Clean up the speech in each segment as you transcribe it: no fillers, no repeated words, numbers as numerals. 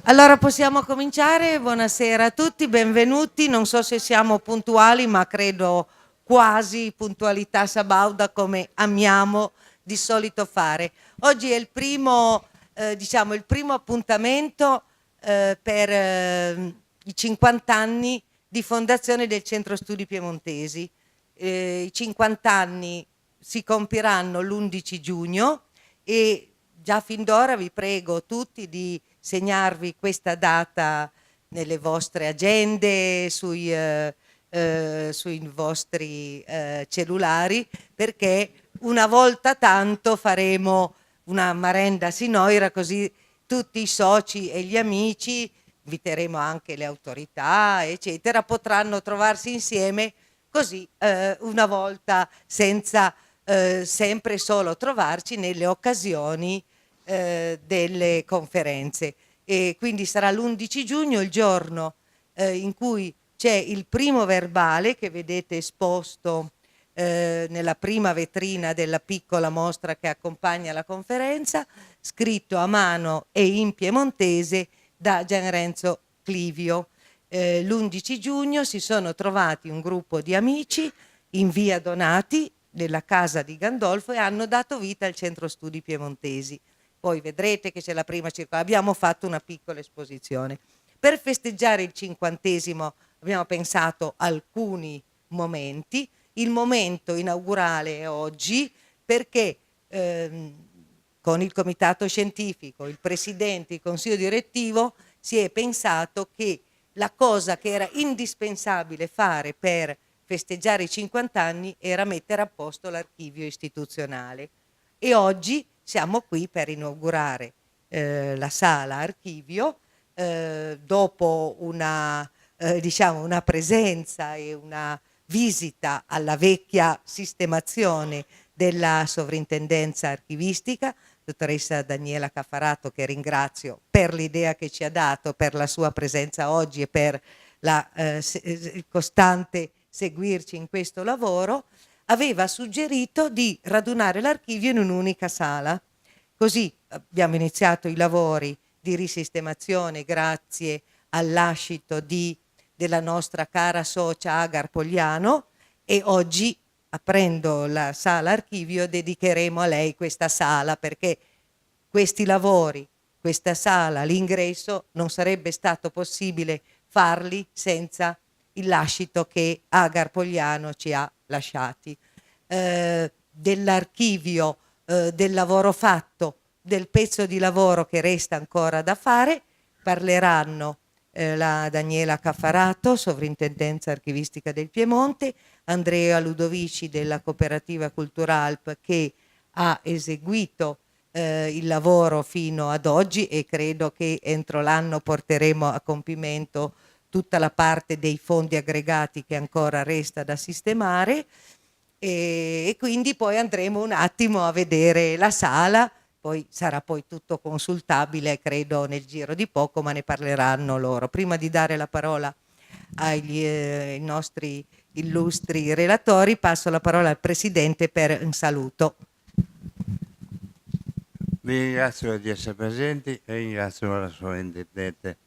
Allora possiamo cominciare, buonasera a tutti, benvenuti, non so se siamo puntuali ma credo quasi puntualità sabauda come amiamo di solito fare. Oggi è il primo appuntamento per i 50 anni di fondazione del Centro Studi Piemontesi. I 50 anni si compiranno l'11 giugno e già fin d'ora vi prego tutti di segnarvi questa data nelle vostre agende, sui vostri cellulari, perché una volta tanto faremo una marenda sinoira, così tutti i soci e gli amici, inviteremo anche le autorità, eccetera, potranno trovarsi insieme così una volta senza sempre solo trovarci nelle occasioni delle conferenze. E quindi sarà l'11 giugno il giorno in cui c'è il primo verbale che vedete esposto nella prima vetrina della piccola mostra che accompagna la conferenza, scritto a mano e in piemontese da Gian Renzo Clivio. L'11 giugno si sono trovati un gruppo di amici in via Donati nella casa di Gandolfo e hanno dato vita al Centro Studi Piemontesi. Poi vedrete che c'è la prima circolare, abbiamo fatto una piccola esposizione. Per festeggiare il 50° abbiamo pensato alcuni momenti. Il momento inaugurale è oggi perché con il comitato scientifico, il presidente, il consiglio direttivo si è pensato che la cosa che era indispensabile fare per festeggiare i 50 anni era mettere a posto l'archivio istituzionale e oggi siamo qui per inaugurare la sala archivio dopo una presenza e una visita alla vecchia sistemazione della sovrintendenza archivistica, dottoressa Daniela Caffarato, che ringrazio per l'idea che ci ha dato, per la sua presenza oggi e per la costante seguirci in questo lavoro, aveva suggerito di radunare l'archivio in un'unica sala. Così abbiamo iniziato i lavori di risistemazione grazie al lascito della nostra cara socia Agar Pogliano e oggi, aprendo la sala archivio, dedicheremo a lei questa sala perché questi lavori, questa sala, l'ingresso non sarebbe stato possibile farli senza il lascito che Agar Pogliano ci ha lasciati. Dell'archivio, del lavoro fatto, del pezzo di lavoro che resta ancora da fare, parleranno la Daniela Caffarato, sovrintendenza archivistica del Piemonte, Andrea Ludovici della cooperativa Culturalp che ha eseguito il lavoro fino ad oggi e credo che entro l'anno porteremo a compimento tutta la parte dei fondi aggregati che ancora resta da sistemare e quindi poi andremo un attimo a vedere la sala, poi sarà poi tutto consultabile credo nel giro di poco, ma ne parleranno loro. Prima di dare la parola ai nostri illustri relatori passo la parola al Presidente per un saluto. Vi ringrazio di essere presenti e ringrazio la sovrintendente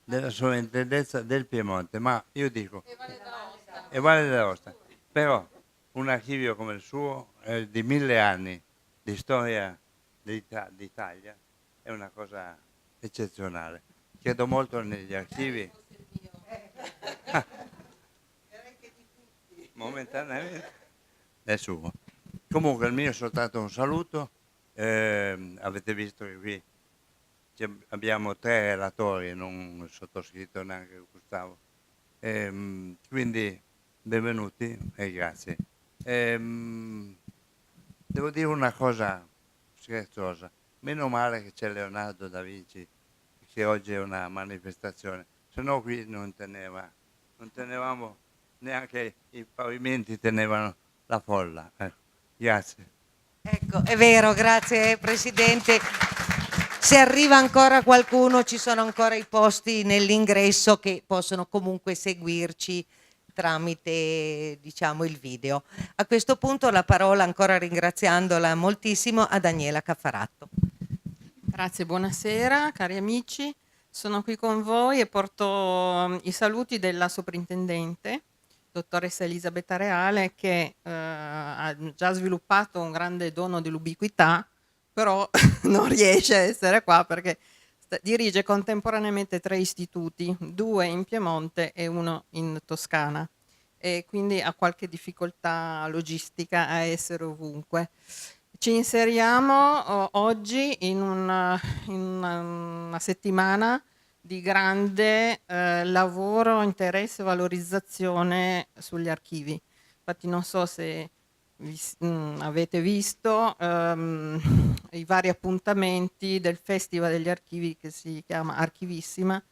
della sovrintendenza del Piemonte, ma io dico e Valle d'Aosta, però un archivio come il suo di 1000 anni di storia d'Italia è una cosa eccezionale. Chiedo molto negli archivi momentaneamente è suo. Comunque il mio è soltanto un saluto. Avete visto che qui abbiamo 3 relatori, non sottoscritto neanche Gustavo, quindi benvenuti e grazie. Devo dire una cosa scherzosa, meno male che c'è Leonardo da Vinci, che oggi è una manifestazione, se no qui non tenevamo neanche i pavimenti, tenevano la folla. Grazie. Ecco, è vero, grazie Presidente. Se arriva ancora qualcuno, ci sono ancora i posti nell'ingresso che possono comunque seguirci tramite, diciamo, il video. A questo punto la parola, ancora ringraziandola moltissimo, a Daniela Caffarato. Grazie, buonasera cari amici. Sono qui con voi e porto i saluti della soprintendente, dottoressa Elisabetta Reale, che ha già sviluppato un grande dono dell'ubiquità, però non riesce a essere qua perché dirige contemporaneamente 3 istituti, 2 in Piemonte e 1 in Toscana, e quindi ha qualche difficoltà logistica a essere ovunque. Ci inseriamo oggi in una settimana di grande lavoro, interesse e valorizzazione sugli archivi. Infatti non so se avete visto i vari appuntamenti del Festival degli Archivi, che si chiama Archivissima,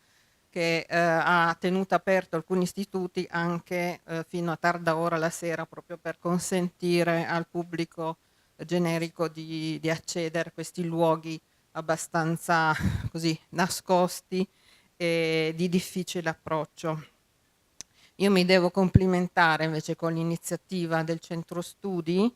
che ha tenuto aperto alcuni istituti anche fino a tarda ora la sera, proprio per consentire al pubblico generico di accedere a questi luoghi abbastanza così nascosti e di difficile approccio. Io mi devo complimentare invece con l'iniziativa del centro studi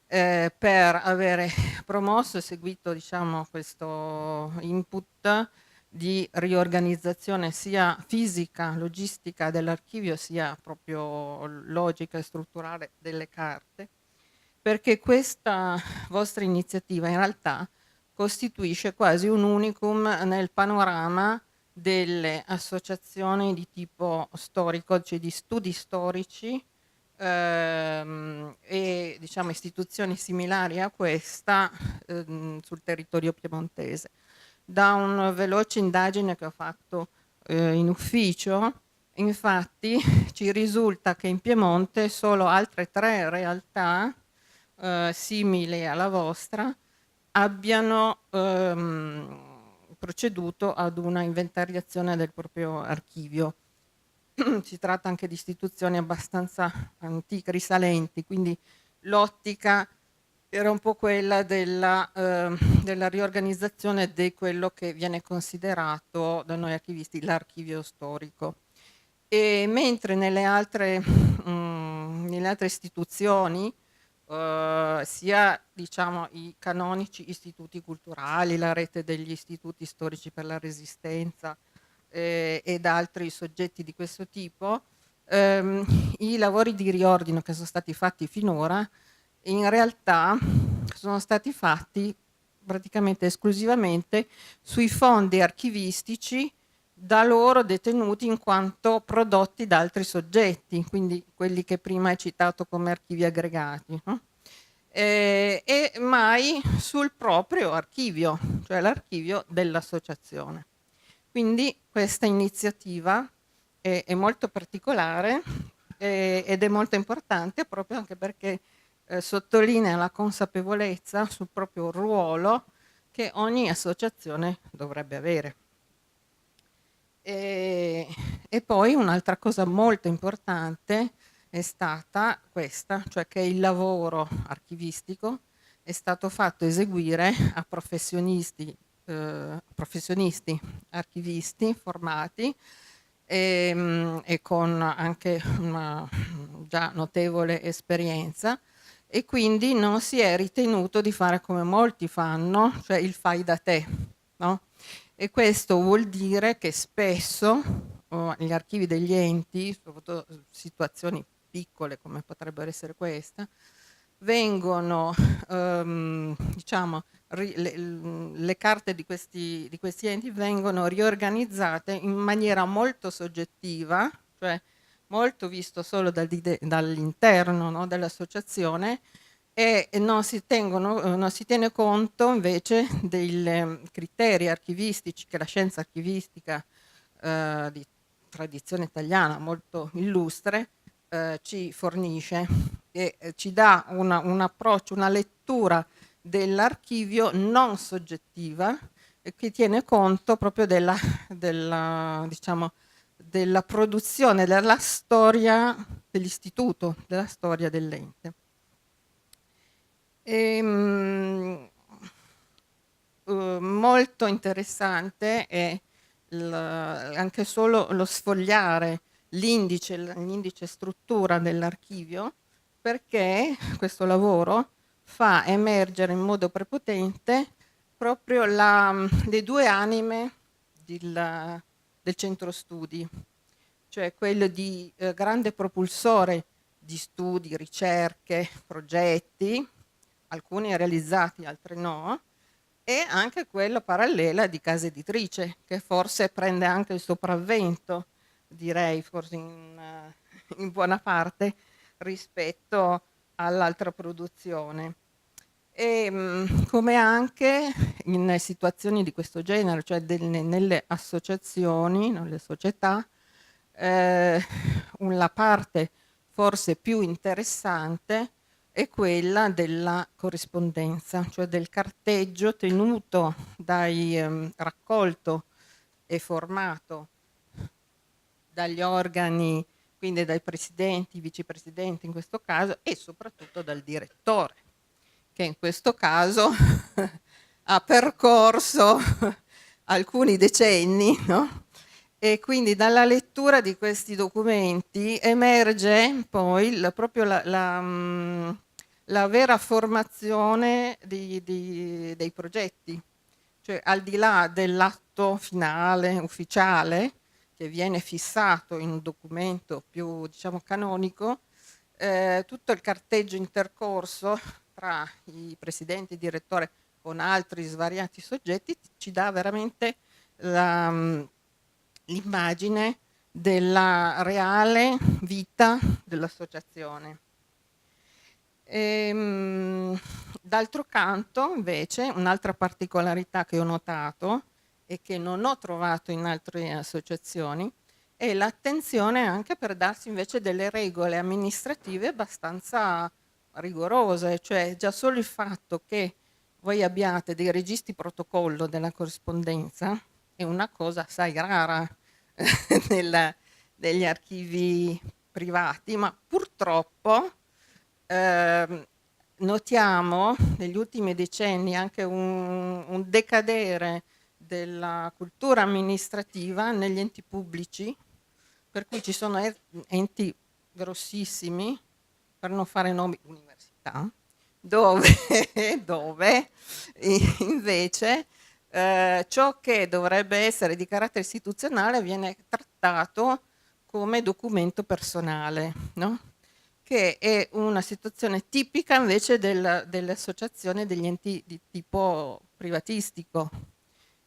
per avere promosso e seguito, diciamo, questo input di riorganizzazione sia fisica, logistica dell'archivio, sia proprio logica e strutturale delle carte, perché questa vostra iniziativa in realtà costituisce quasi un unicum nel panorama delle associazioni di tipo storico, cioè di studi storici e diciamo istituzioni similari a questa sul territorio piemontese. Da una veloce indagine che ho fatto in ufficio, infatti ci risulta che in Piemonte solo altre 3 realtà simili alla vostra abbiano proceduto ad una inventariazione del proprio archivio. Si tratta anche di istituzioni abbastanza antiche, risalenti, quindi l'ottica era un po' quella della riorganizzazione di quello che viene considerato da noi archivisti l'archivio storico. E mentre nelle altre istituzioni, sia diciamo i canonici istituti culturali, la rete degli istituti storici per la Resistenza ed altri soggetti di questo tipo, i lavori di riordino che sono stati fatti finora in realtà sono stati fatti praticamente esclusivamente sui fondi archivistici da loro detenuti in quanto prodotti da altri soggetti, quindi quelli che prima hai citato come archivi aggregati, no? E mai sul proprio archivio, cioè l'archivio dell'associazione. Quindi questa iniziativa è molto particolare ed è molto importante proprio anche perché sottolinea la consapevolezza sul proprio ruolo che ogni associazione dovrebbe avere. E poi un'altra cosa molto importante è stata questa, cioè che il lavoro archivistico è stato fatto eseguire a professionisti archivisti formati e con anche una già notevole esperienza, e quindi non si è ritenuto di fare come molti fanno, cioè il fai da te, no? E questo vuol dire che spesso gli archivi degli enti, soprattutto situazioni piccole come potrebbero essere questa, vengono diciamo le carte di questi enti vengono riorganizzate in maniera molto soggettiva, cioè molto visto solo dall'interno, no, dell'associazione, e non si tiene conto invece dei criteri archivistici che la scienza archivistica di tradizione italiana molto illustre ci fornisce, e ci dà un approccio, una lettura dell'archivio non soggettiva e che tiene conto proprio diciamo, della produzione, della storia dell'istituto, della storia dell'ente. Molto interessante è anche solo lo sfogliare l'indice struttura dell'archivio, perché questo lavoro fa emergere in modo prepotente proprio le due anime del centro studi, cioè quello di grande propulsore di studi, ricerche, progetti, alcuni realizzati, altri no, e anche quello parallela di casa editrice, che forse prende anche il sopravvento, direi, forse in buona parte, rispetto all'altra produzione. Come anche in situazioni di questo genere, cioè nelle associazioni, nelle società, la parte forse più interessante è quella della corrispondenza, cioè del carteggio tenuto raccolto e formato dagli organi, quindi dai presidenti, vicepresidenti in questo caso, e soprattutto dal direttore, che in questo caso ha percorso alcuni decenni, no? E quindi dalla lettura di questi documenti emerge poi proprio la vera formazione dei progetti, cioè al di là dell'atto finale, ufficiale, che viene fissato in un documento più, diciamo, canonico, tutto il carteggio intercorso tra i presidenti e il direttore con altri svariati soggetti ci dà veramente l'immagine della reale vita dell'associazione. D'altro canto, invece, un'altra particolarità che ho notato e che non ho trovato in altre associazioni è l'attenzione anche per darsi invece delle regole amministrative abbastanza rigorose, cioè già solo il fatto che voi abbiate dei registri protocollo della corrispondenza è una cosa assai rara negli archivi privati, ma purtroppo notiamo negli ultimi decenni anche un decadere della cultura amministrativa negli enti pubblici, per cui ci sono enti grossissimi, per non fare nomi, università, dove, dove invece ciò che dovrebbe essere di carattere istituzionale viene trattato come documento personale, no? Che è una situazione tipica invece delle associazioni degli enti di tipo privatistico.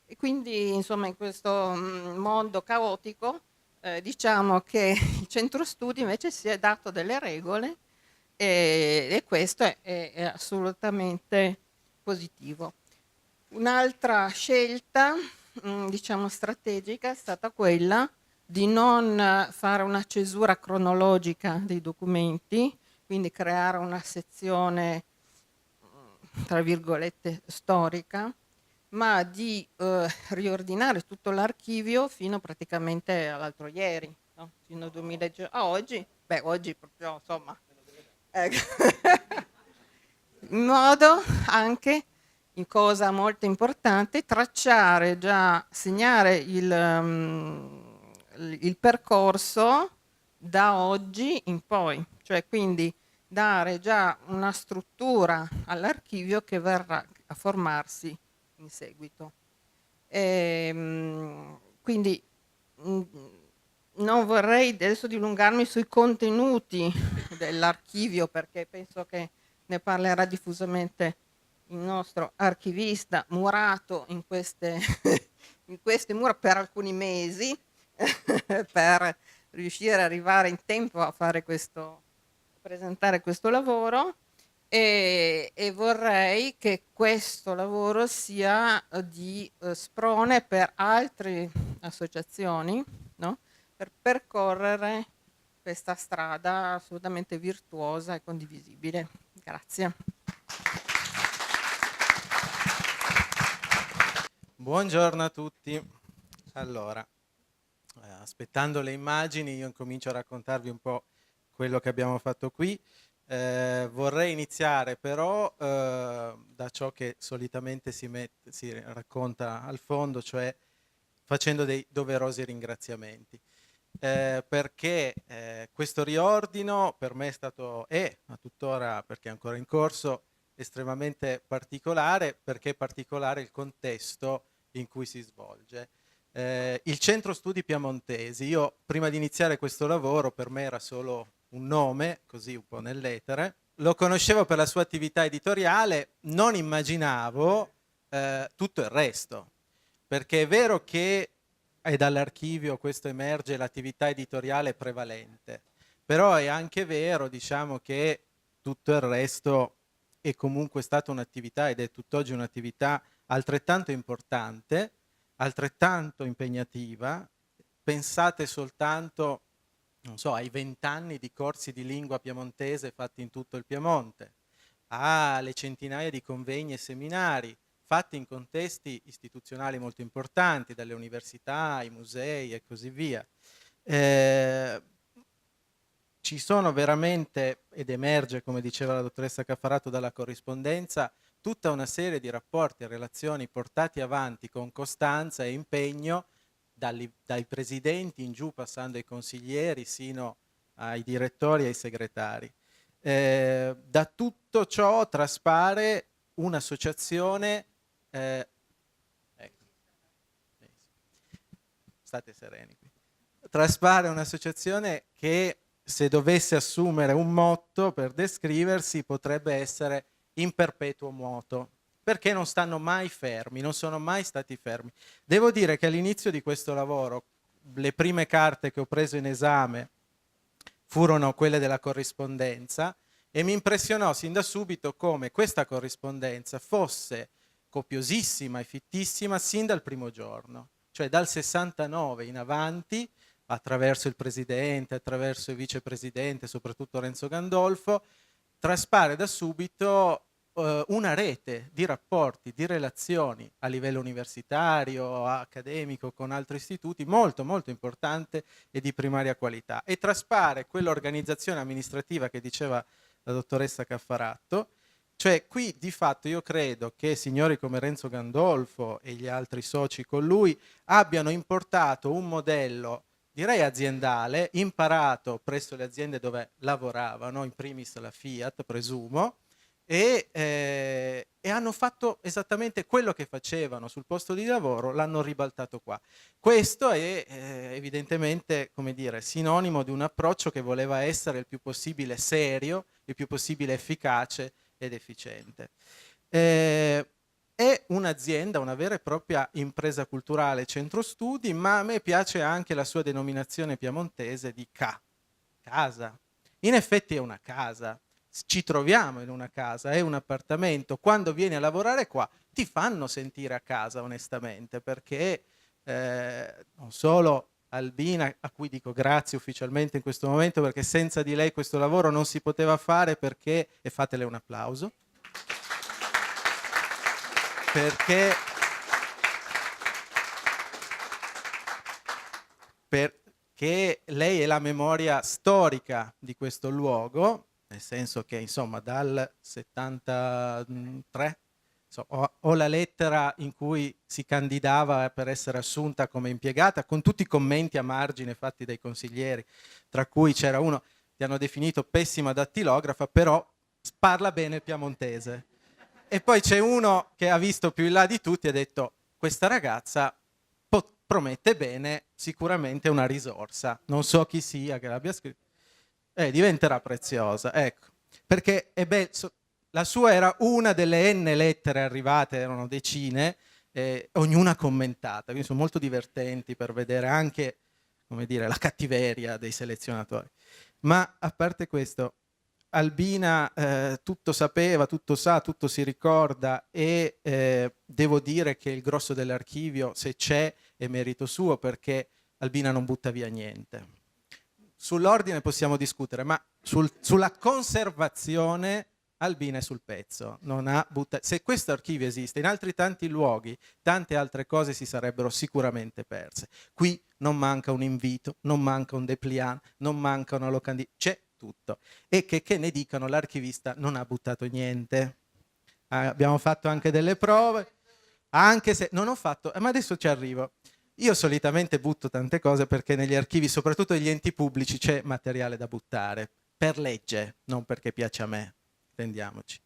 E quindi, insomma, in questo mondo caotico, diciamo che il centro studi invece si è dato delle regole e questo è assolutamente positivo. Un'altra scelta, diciamo, strategica è stata quella di non fare una cesura cronologica dei documenti, quindi creare una sezione, tra virgolette, storica, ma di riordinare tutto l'archivio fino praticamente all'altro ieri, no? Fino al 2000 a oggi, beh, oggi proprio, insomma, ecco. In modo anche, in cosa molto importante, tracciare già, segnare il percorso da oggi in poi, cioè quindi dare già una struttura all'archivio che verrà a formarsi in seguito. Quindi non vorrei adesso dilungarmi sui contenuti dell'archivio, perché penso che ne parlerà diffusamente il nostro archivista murato in queste mura per alcuni mesi per riuscire ad arrivare in tempo a fare presentare questo lavoro, e vorrei che questo lavoro sia di sprone per altre associazioni, no? Per percorrere questa strada assolutamente virtuosa e condivisibile. Grazie. Buongiorno a tutti. Allora, aspettando le immagini, io incomincio a raccontarvi un po' quello che abbiamo fatto qui. Vorrei iniziare però da ciò che solitamente si racconta al fondo, cioè facendo dei doverosi ringraziamenti. Perché questo riordino per me è stato, a tuttora perché è ancora in corso, estremamente particolare, perché è particolare il contesto in cui si svolge. Il Centro Studi Piemontesi, io prima di iniziare questo lavoro, per me era solo un nome, così un po' nell'etere, lo conoscevo per la sua attività editoriale, non immaginavo tutto il resto, perché è vero che e dall'archivio questo emerge, l'attività editoriale prevalente, però è anche vero, diciamo, che tutto il resto è comunque stata un'attività ed è tutt'oggi un'attività altrettanto importante, altrettanto impegnativa. Pensate soltanto, non so, ai 20 anni di corsi di lingua piemontese fatti in tutto il Piemonte, alle centinaia di convegni e seminari fatti in contesti istituzionali molto importanti, dalle università ai musei e così via. Ci sono veramente, ed emerge, come diceva la dottoressa Caffarato, dalla corrispondenza, tutta una serie di rapporti e relazioni portati avanti con costanza e impegno dai presidenti in giù, passando ai consiglieri, sino ai direttori e ai segretari. Da tutto ciò traspare un'associazione, state sereni qui, traspare un'associazione che, se dovesse assumere un motto per descriversi, potrebbe essere in perpetuo moto, perché non stanno mai fermi, non sono mai stati fermi. Devo dire che all'inizio di questo lavoro, le prime carte che ho preso in esame furono quelle della corrispondenza, e mi impressionò sin da subito come questa corrispondenza fosse copiosissima e fittissima sin dal primo giorno, cioè dal 69 in avanti, attraverso il presidente, attraverso il vicepresidente, soprattutto Renzo Gandolfo, traspare da subito una rete di rapporti, di relazioni a livello universitario, accademico, con altri istituti, molto molto importante e di primaria qualità. E traspare quell'organizzazione amministrativa che diceva la dottoressa Caffaratto, cioè qui di fatto io credo che signori come Renzo Gandolfo e gli altri soci con lui abbiano importato un modello, direi aziendale, imparato presso le aziende dove lavoravano, in primis la Fiat, presumo, e hanno fatto esattamente quello che facevano sul posto di lavoro, l'hanno ribaltato qua. Questo è evidentemente, come dire, sinonimo di un approccio che voleva essere il più possibile serio, il più possibile efficace ed efficiente. È un'azienda, una vera e propria impresa culturale, centro studi, ma a me piace anche la sua denominazione piemontese di casa. In effetti è una casa, ci troviamo in una casa, è un appartamento. Quando vieni a lavorare qua ti fanno sentire a casa, onestamente, perché non solo Albina, a cui dico grazie ufficialmente in questo momento, perché senza di lei questo lavoro non si poteva fare, perché, e fatele un applauso, perché lei è la memoria storica di questo luogo, nel senso che insomma dal 73 ho la lettera in cui si candidava per essere assunta come impiegata, con tutti i commenti a margine fatti dai consiglieri, tra cui c'era uno: ti hanno definito pessima dattilografa, però parla bene il piemontese. E poi c'è uno che ha visto più in là di tutti e ha detto: questa ragazza promette bene, sicuramente una risorsa, non so chi sia che l'abbia scritto, diventerà preziosa, ecco, perché la sua era una delle n lettere arrivate, erano decine, ognuna commentata, quindi sono molto divertenti per vedere anche, come dire, la cattiveria dei selezionatori. Ma a parte questo, Albina tutto sapeva, tutto sa, tutto si ricorda, e devo dire che il grosso dell'archivio, se c'è, è merito suo, perché Albina non butta via niente. Sull'ordine possiamo discutere, ma sulla conservazione Albina è sul pezzo. Non ha se questo archivio esiste in altri tanti luoghi, tante altre cose si sarebbero sicuramente perse. Qui non manca un invito, non manca un dépliant, non manca una locandina, c'è tutto. E che ne dicano, l'archivista non ha buttato niente. Abbiamo fatto anche delle prove, anche se non ho fatto, ma adesso ci arrivo. Io solitamente butto tante cose perché negli archivi, soprattutto negli enti pubblici, c'è materiale da buttare, per legge, non perché piace a me, intendiamoci.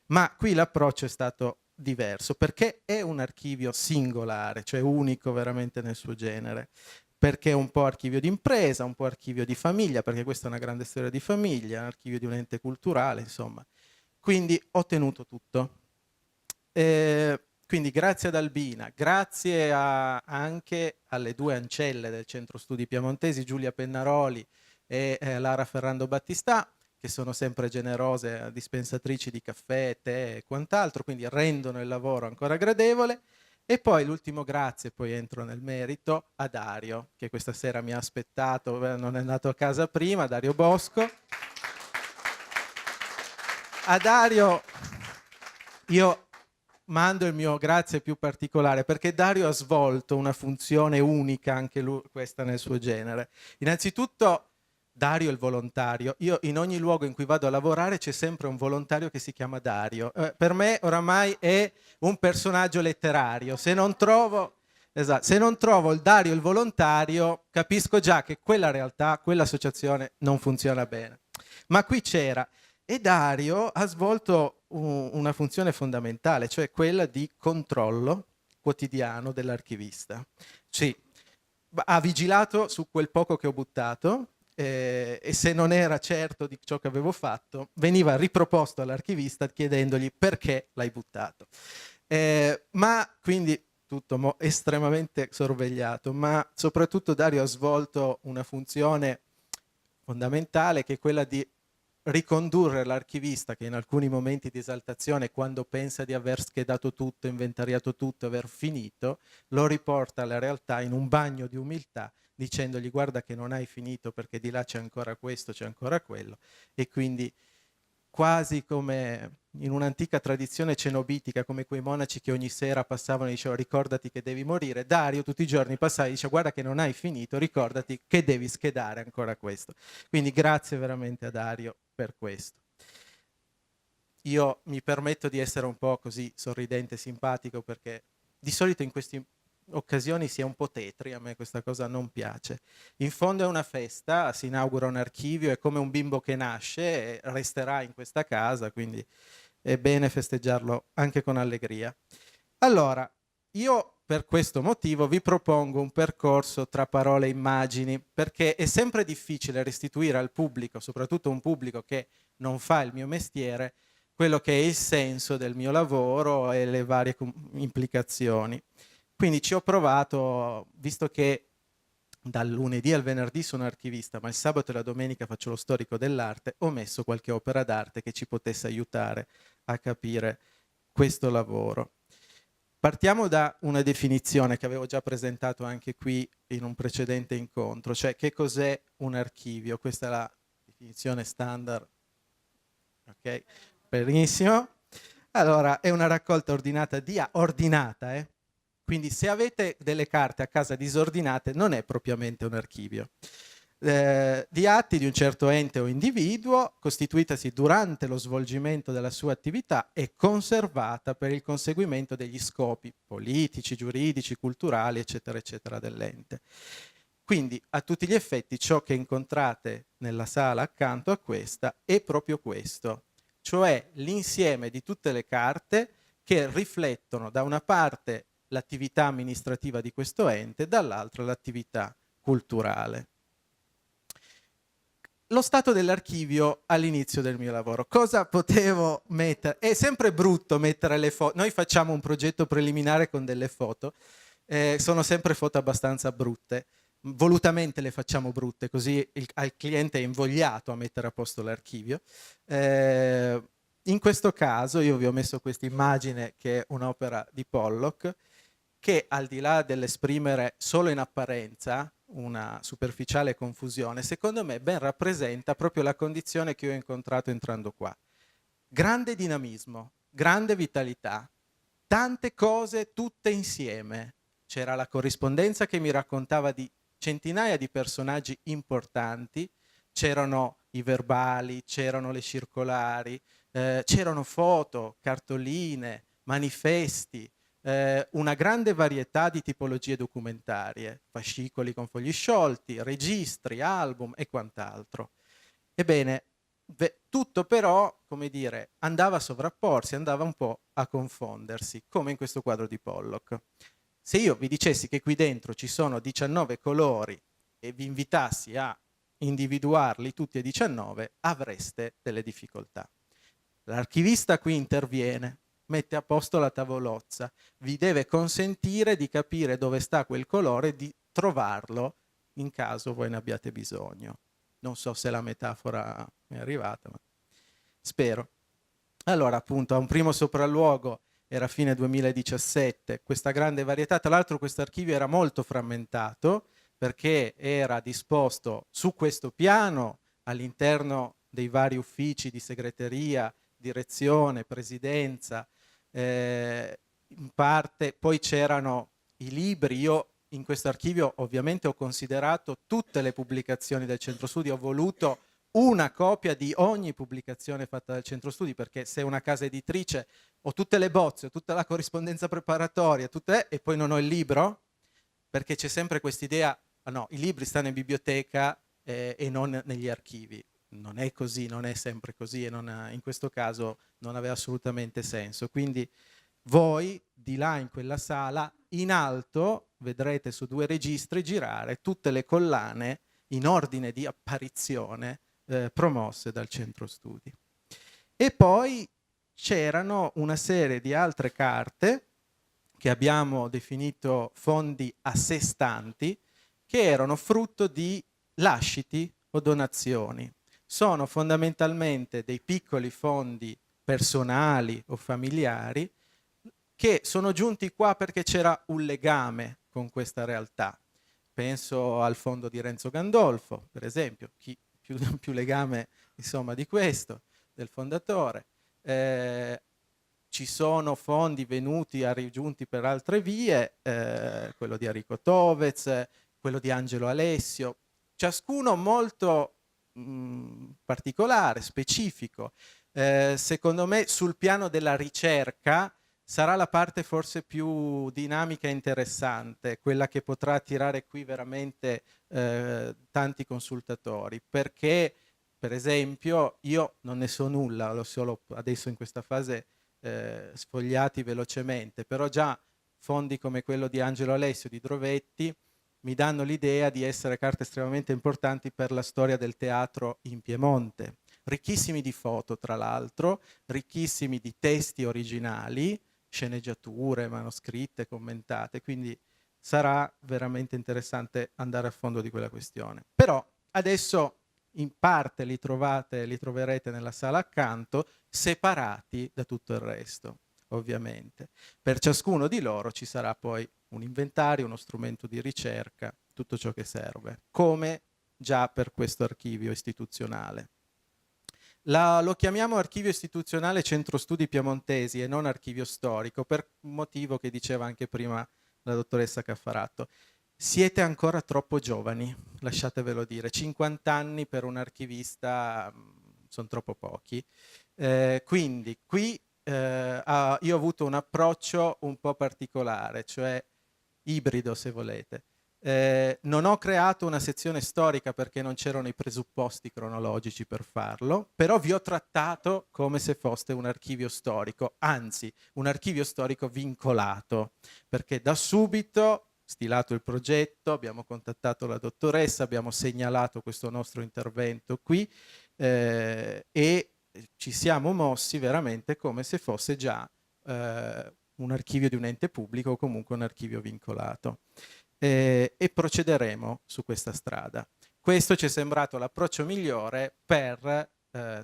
Ma qui l'approccio è stato diverso, perché è un archivio singolare, cioè unico veramente nel suo genere, perché è un po' archivio di impresa, un po' archivio di famiglia, perché questa è una grande storia di famiglia, un archivio di un ente culturale, insomma. Quindi ho tenuto tutto. Quindi grazie ad Albina, grazie anche alle due ancelle del Centro Studi Piemontesi, Giulia Pennaroli e Lara Ferrando Battistà, che sono sempre generose dispensatrici di caffè, tè e quant'altro, quindi rendono il lavoro ancora gradevole. E poi l'ultimo grazie, poi entro nel merito, a Dario, che questa sera mi ha aspettato, non è andato a casa prima, Dario Bosco. A Dario io mando il mio grazie più particolare, perché Dario ha svolto una funzione unica, anche lui, questa nel suo genere. Innanzitutto Dario è il volontario. Io in ogni luogo in cui vado a lavorare c'è sempre un volontario che si chiama Dario. Per me oramai è un personaggio letterario. Se non trovo il Dario il volontario, capisco già che quella realtà, quell'associazione non funziona bene. Ma qui c'era. E Dario ha svolto una funzione fondamentale, cioè quella di controllo quotidiano dell'archivista. Sì, ha vigilato su quel poco che ho buttato, e se non era certo di ciò che avevo fatto, veniva riproposto all'archivista chiedendogli perché l'hai buttato. Ma quindi tutto estremamente sorvegliato, ma soprattutto Dario ha svolto una funzione fondamentale, che è quella di ricondurre l'archivista che in alcuni momenti di esaltazione, quando pensa di aver schedato tutto, inventariato tutto, aver finito, lo riporta alla realtà in un bagno di umiltà, dicendogli guarda che non hai finito perché di là c'è ancora questo, c'è ancora quello. E quindi quasi come in un'antica tradizione cenobitica, come quei monaci che ogni sera passavano e dicevano ricordati che devi morire, Dario tutti i giorni passava e diceva guarda che non hai finito, ricordati che devi schedare ancora questo. Quindi grazie veramente a Dario per questo. Io mi permetto di essere un po' così sorridente, simpatico, perché di solito in queste occasioni si è un po' tetri, a me questa cosa non piace. In fondo è una festa, si inaugura un archivio, è come un bimbo che nasce e resterà in questa casa, quindi è bene festeggiarlo anche con allegria. Allora, io per questo motivo vi propongo un percorso tra parole e immagini, perché è sempre difficile restituire al pubblico, soprattutto un pubblico che non fa il mio mestiere, quello che è il senso del mio lavoro e le varie implicazioni. Quindi ci ho provato, visto che dal lunedì al venerdì sono archivista, ma il sabato e la domenica faccio lo storico dell'arte, ho messo qualche opera d'arte che ci potesse aiutare a capire questo lavoro. Partiamo da una definizione che avevo già presentato anche qui in un precedente incontro, cioè che cos'è un archivio. Questa è la definizione standard. Ok, benissimo. Allora, è una raccolta ordinata ordinata, quindi se avete delle carte a casa disordinate non è propriamente un archivio. Di atti di un certo ente o individuo, costituitasi durante lo svolgimento della sua attività e conservata per il conseguimento degli scopi politici, giuridici, culturali, eccetera, eccetera, dell'ente. Quindi, a tutti gli effetti, ciò che incontrate nella sala accanto a questa è proprio questo, cioè l'insieme di tutte le carte che riflettono da una parte l'attività amministrativa di questo ente, dall'altra l'attività culturale. Lo stato dell'archivio all'inizio del mio lavoro. Cosa potevo mettere? È sempre brutto mettere le foto. Noi facciamo un progetto preliminare con delle foto, sono sempre foto abbastanza brutte. Volutamente le facciamo brutte, così al cliente è invogliato a mettere a posto l'archivio. In questo caso io vi ho messo questa immagine che è un'opera di Pollock, che al di là dell'esprimere solo in apparenza una superficiale confusione, secondo me ben rappresenta proprio la condizione che ho incontrato entrando qua. Grande dinamismo, grande vitalità, tante cose tutte insieme. C'era la corrispondenza che mi raccontava di centinaia di personaggi importanti, c'erano i verbali, c'erano le circolari, c'erano foto, cartoline, manifesti, una grande varietà di tipologie documentarie, fascicoli con fogli sciolti, registri, album e quant'altro. Ebbene, tutto però, come dire, andava a sovrapporsi, andava un po' a confondersi, come in questo quadro di Pollock. Se io vi dicessi che qui dentro ci sono 19 colori e vi invitassi a individuarli tutti e 19, avreste delle difficoltà. L'archivista qui interviene, mette a posto la tavolozza, vi deve consentire di capire dove sta quel colore e di trovarlo in caso voi ne abbiate bisogno. Non so se la metafora è arrivata, ma spero. Allora, appunto, a un primo sopralluogo era fine 2017, questa grande varietà. Tra l'altro questo archivio era molto frammentato perché era disposto su questo piano all'interno dei vari uffici di segreteria, direzione, presidenza, in parte poi c'erano i libri. Io in questo archivio ovviamente ho considerato tutte le pubblicazioni del Centro Studi, ho voluto una copia di ogni pubblicazione fatta dal Centro Studi, perché se una casa editrice ho tutte le bozze, ho tutta la corrispondenza preparatoria, e poi non ho il libro, perché c'è sempre quest'idea, no, i libri stanno in biblioteca e non negli archivi. Non è così, non è sempre così e in questo caso non aveva assolutamente senso. Quindi voi di là in quella sala, in alto, vedrete su 2 registri girare tutte le collane in ordine di apparizione promosse dal Centro Studi. E poi c'erano una serie di altre carte che abbiamo definito fondi a sé stanti, che erano frutto di lasciti o donazioni. Sono fondamentalmente dei piccoli fondi personali o familiari che sono giunti qua perché c'era un legame con questa realtà. Penso al fondo di Renzo Gandolfo, per esempio, chi più legame insomma di questo, del fondatore. Ci sono fondi rigiunti per altre vie, quello di Enrico Tovez, quello di Angelo Alessio, ciascuno molto particolare, specifico. Secondo me sul piano della ricerca sarà la parte forse più dinamica e interessante, quella che potrà attirare qui veramente tanti consultatori, perché per esempio io non ne so nulla, l'ho solo adesso in questa fase sfogliati velocemente, però già fondi come quello di Angelo Alessio, di Drovetti, mi danno l'idea di essere carte estremamente importanti per la storia del teatro in Piemonte, ricchissimi di foto tra l'altro, ricchissimi di testi originali, sceneggiature, manoscritte, commentate, quindi sarà veramente interessante andare a fondo di quella questione. Però adesso in parte li troverete nella sala accanto, separati da tutto il resto, ovviamente. Per ciascuno di loro ci sarà poi un inventario, uno strumento di ricerca, tutto ciò che serve, come già per questo archivio istituzionale. Lo chiamiamo archivio istituzionale Centro Studi Piemontesi e non archivio storico, per un motivo che diceva anche prima la dottoressa Caffaratto. Siete ancora troppo giovani, lasciatevelo dire. 50 anni per un archivista sono troppo pochi. Quindi qui io ho avuto un approccio un po' particolare, cioè ibrido se volete. Non ho creato una sezione storica perché non c'erano i presupposti cronologici per farlo, però vi ho trattato come se foste un archivio storico, anzi un archivio storico vincolato, perché da subito, stilato il progetto, abbiamo contattato la dottoressa, abbiamo segnalato questo nostro intervento qui e ci siamo mossi veramente come se fosse già un archivio di un ente pubblico o comunque un archivio vincolato. E procederemo su questa strada. Questo ci è sembrato l'approccio migliore per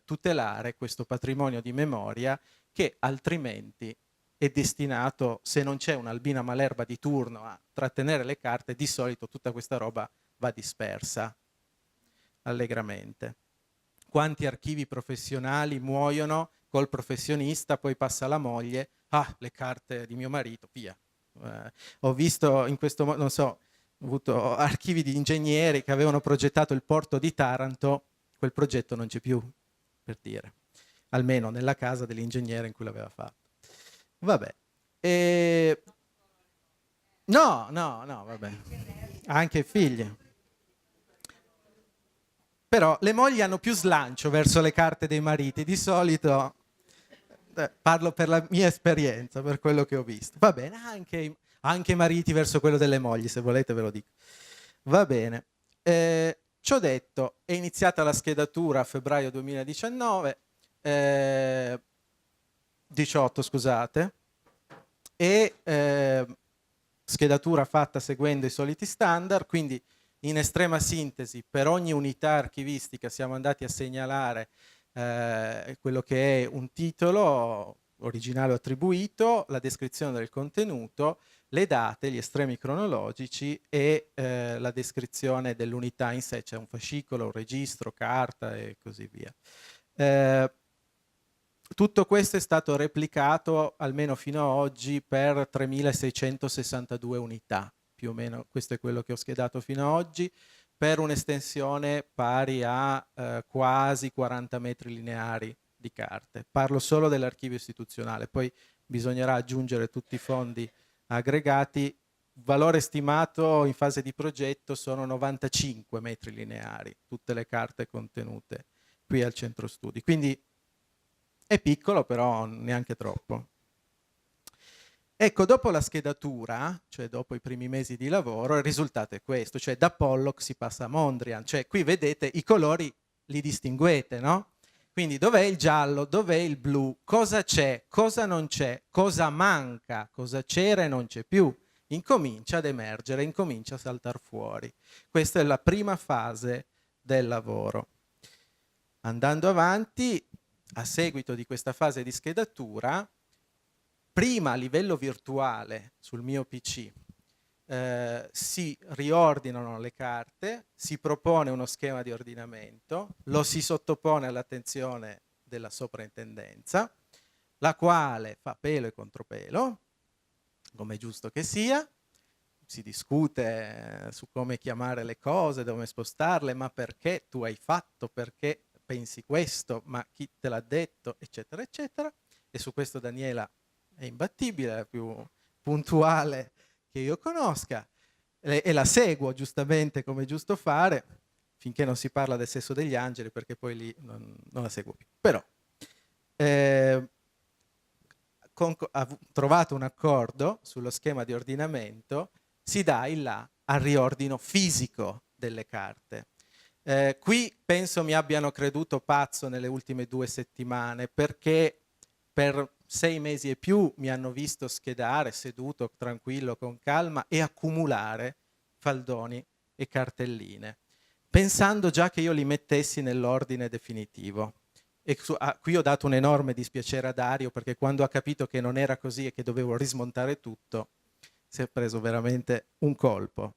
tutelare questo patrimonio di memoria che altrimenti è destinato, se non c'è un'Albina Malerba di turno a trattenere le carte, di solito tutta questa roba va dispersa allegramente. Quanti archivi professionali muoiono col professionista, poi passa la moglie, le carte di mio marito, via. Ho visto in questo modo, non so, ho avuto archivi di ingegneri che avevano progettato il porto di Taranto, quel progetto non c'è più, per dire, almeno nella casa dell'ingegnere in cui l'aveva fatto. Vabbè. No, vabbè. Anche figli. Però le mogli hanno più slancio verso le carte dei mariti, di solito parlo per la mia esperienza, per quello che ho visto. Va bene, anche i mariti verso quello delle mogli, se volete ve lo dico. Va bene. Ciò detto, è iniziata la schedatura a febbraio 2019, 18 scusate, e schedatura fatta seguendo i soliti standard, quindi in estrema sintesi per ogni unità archivistica siamo andati a segnalare quello che è un titolo originale attribuito, la descrizione del contenuto, le date, gli estremi cronologici e la descrizione dell'unità in sé, cioè un fascicolo, un registro, carta e così via. Tutto questo è stato replicato almeno fino ad oggi per 3662 unità, più o meno questo è quello che ho schedato fino ad oggi, per un'estensione pari a quasi 40 metri lineari di carte. Parlo solo dell'archivio istituzionale, poi bisognerà aggiungere tutti i fondi aggregati. Valore stimato in fase di progetto sono 95 metri lineari, tutte le carte contenute qui al centro studi. Quindi è piccolo, però neanche troppo. Ecco, dopo la schedatura, cioè dopo i primi mesi di lavoro, il risultato è questo, cioè da Pollock si passa a Mondrian, cioè qui vedete i colori li distinguete, no? Quindi dov'è il giallo, dov'è il blu, cosa c'è, cosa non c'è, cosa manca, cosa c'era e non c'è più. Incomincia ad emergere, incomincia a saltare fuori. Questa è la prima fase del lavoro. Andando avanti, a seguito di questa fase di schedatura, prima a livello virtuale sul mio PC si riordinano le carte, si propone uno schema di ordinamento, lo si sottopone all'attenzione della soprintendenza, la quale fa pelo e contropelo, come è giusto che sia, si discute su come chiamare le cose, dove spostarle, ma perché tu hai fatto, perché pensi questo, ma chi te l'ha detto, eccetera, eccetera. E su questo Daniela è imbattibile, è la più puntuale che io conosca, e la seguo giustamente come è giusto fare, finché non si parla del sesso degli angeli, perché poi lì non la seguo più. Però ha trovato un accordo sullo schema di ordinamento, si dà il là al riordino fisico delle carte. Qui penso mi abbiano creduto pazzo nelle ultime 2 settimane, perché per 6 mesi e più mi hanno visto schedare seduto, tranquillo, con calma e accumulare faldoni e cartelline, pensando già che io li mettessi nell'ordine definitivo. E qui ho dato un enorme dispiacere a Dario, perché quando ha capito che non era così e che dovevo rismontare tutto, si è preso veramente un colpo.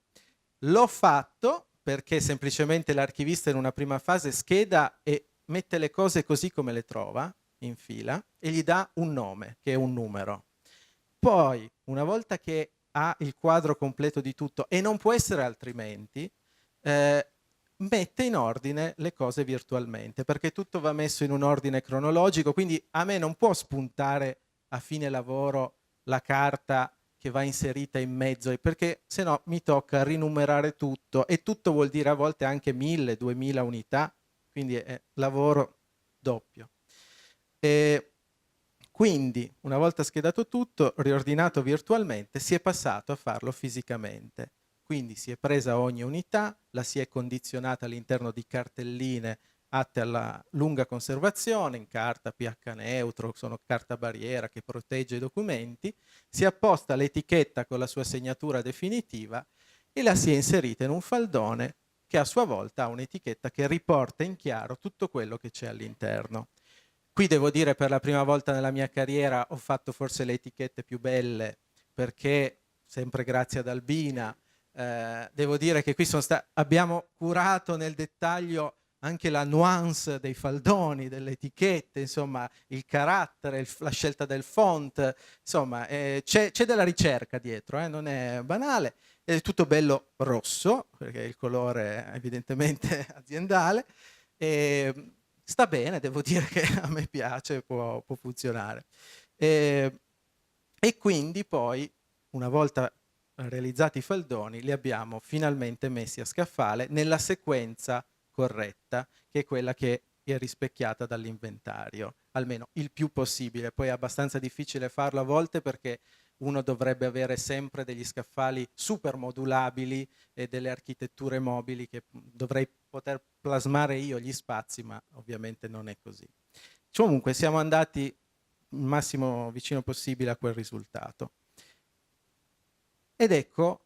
L'ho fatto perché semplicemente l'archivista in una prima fase scheda e mette le cose così come le trova, in fila, e gli dà un nome, che è un numero. Poi, una volta che ha il quadro completo di tutto, e non può essere altrimenti, mette in ordine le cose virtualmente, perché tutto va messo in un ordine cronologico, quindi a me non può spuntare a fine lavoro la carta che va inserita in mezzo, perché se no mi tocca rinumerare tutto, e tutto vuol dire a volte anche 1000, 2000 unità, quindi è lavoro doppio. Quindi, una volta schedato tutto, riordinato virtualmente, si è passato a farlo fisicamente. Quindi si è presa ogni unità, la si è condizionata all'interno di cartelline atte alla lunga conservazione, in carta pH neutro, sono carta barriera che protegge i documenti, si è apposta l'etichetta con la sua segnatura definitiva e la si è inserita in un faldone che a sua volta ha un'etichetta che riporta in chiaro tutto quello che c'è all'interno. Qui devo dire, per la prima volta nella mia carriera ho fatto forse le etichette più belle, perché, sempre grazie ad Albina, devo dire che qui abbiamo curato nel dettaglio anche la nuance dei faldoni, delle etichette, insomma, il carattere, la scelta del font, insomma, c'è della ricerca dietro, non è banale, è tutto bello rosso, perché il colore è evidentemente aziendale, e sta bene, devo dire che a me piace, può funzionare. E quindi poi, una volta realizzati i faldoni, li abbiamo finalmente messi a scaffale nella sequenza corretta, che è quella che è rispecchiata dall'inventario, almeno il più possibile. Poi è abbastanza difficile farlo a volte perché uno dovrebbe avere sempre degli scaffali super modulabili e delle architetture mobili che dovrei poter plasmare io gli spazi, ma ovviamente non è così. Comunque siamo andati il massimo vicino possibile a quel risultato. Ed ecco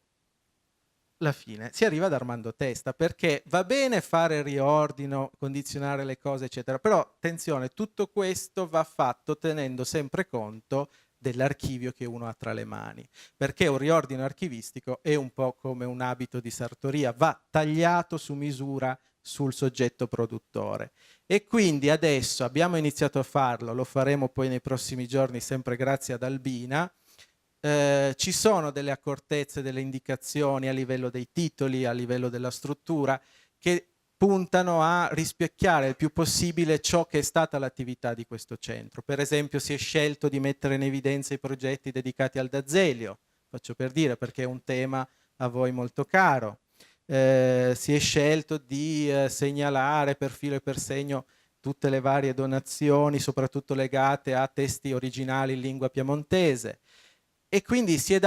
la fine, si arriva ad Armando Testa, perché va bene fare riordino, condizionare le cose, eccetera, però attenzione, tutto questo va fatto tenendo sempre conto dell'archivio che uno ha tra le mani, perché un riordino archivistico è un po' come un abito di sartoria, va tagliato su misura sul soggetto produttore. E quindi adesso abbiamo iniziato a farlo, lo faremo poi nei prossimi giorni, sempre grazie ad Albina. Ci sono delle accortezze, delle indicazioni a livello dei titoli, a livello della struttura, che puntano a rispecchiare il più possibile ciò che è stata l'attività di questo centro. Per esempio si è scelto di mettere in evidenza i progetti dedicati al D'Azeglio, faccio per dire perché è un tema a voi molto caro. Si è scelto di segnalare per filo e per segno tutte le varie donazioni, soprattutto legate a testi originali in lingua piemontese. E quindi si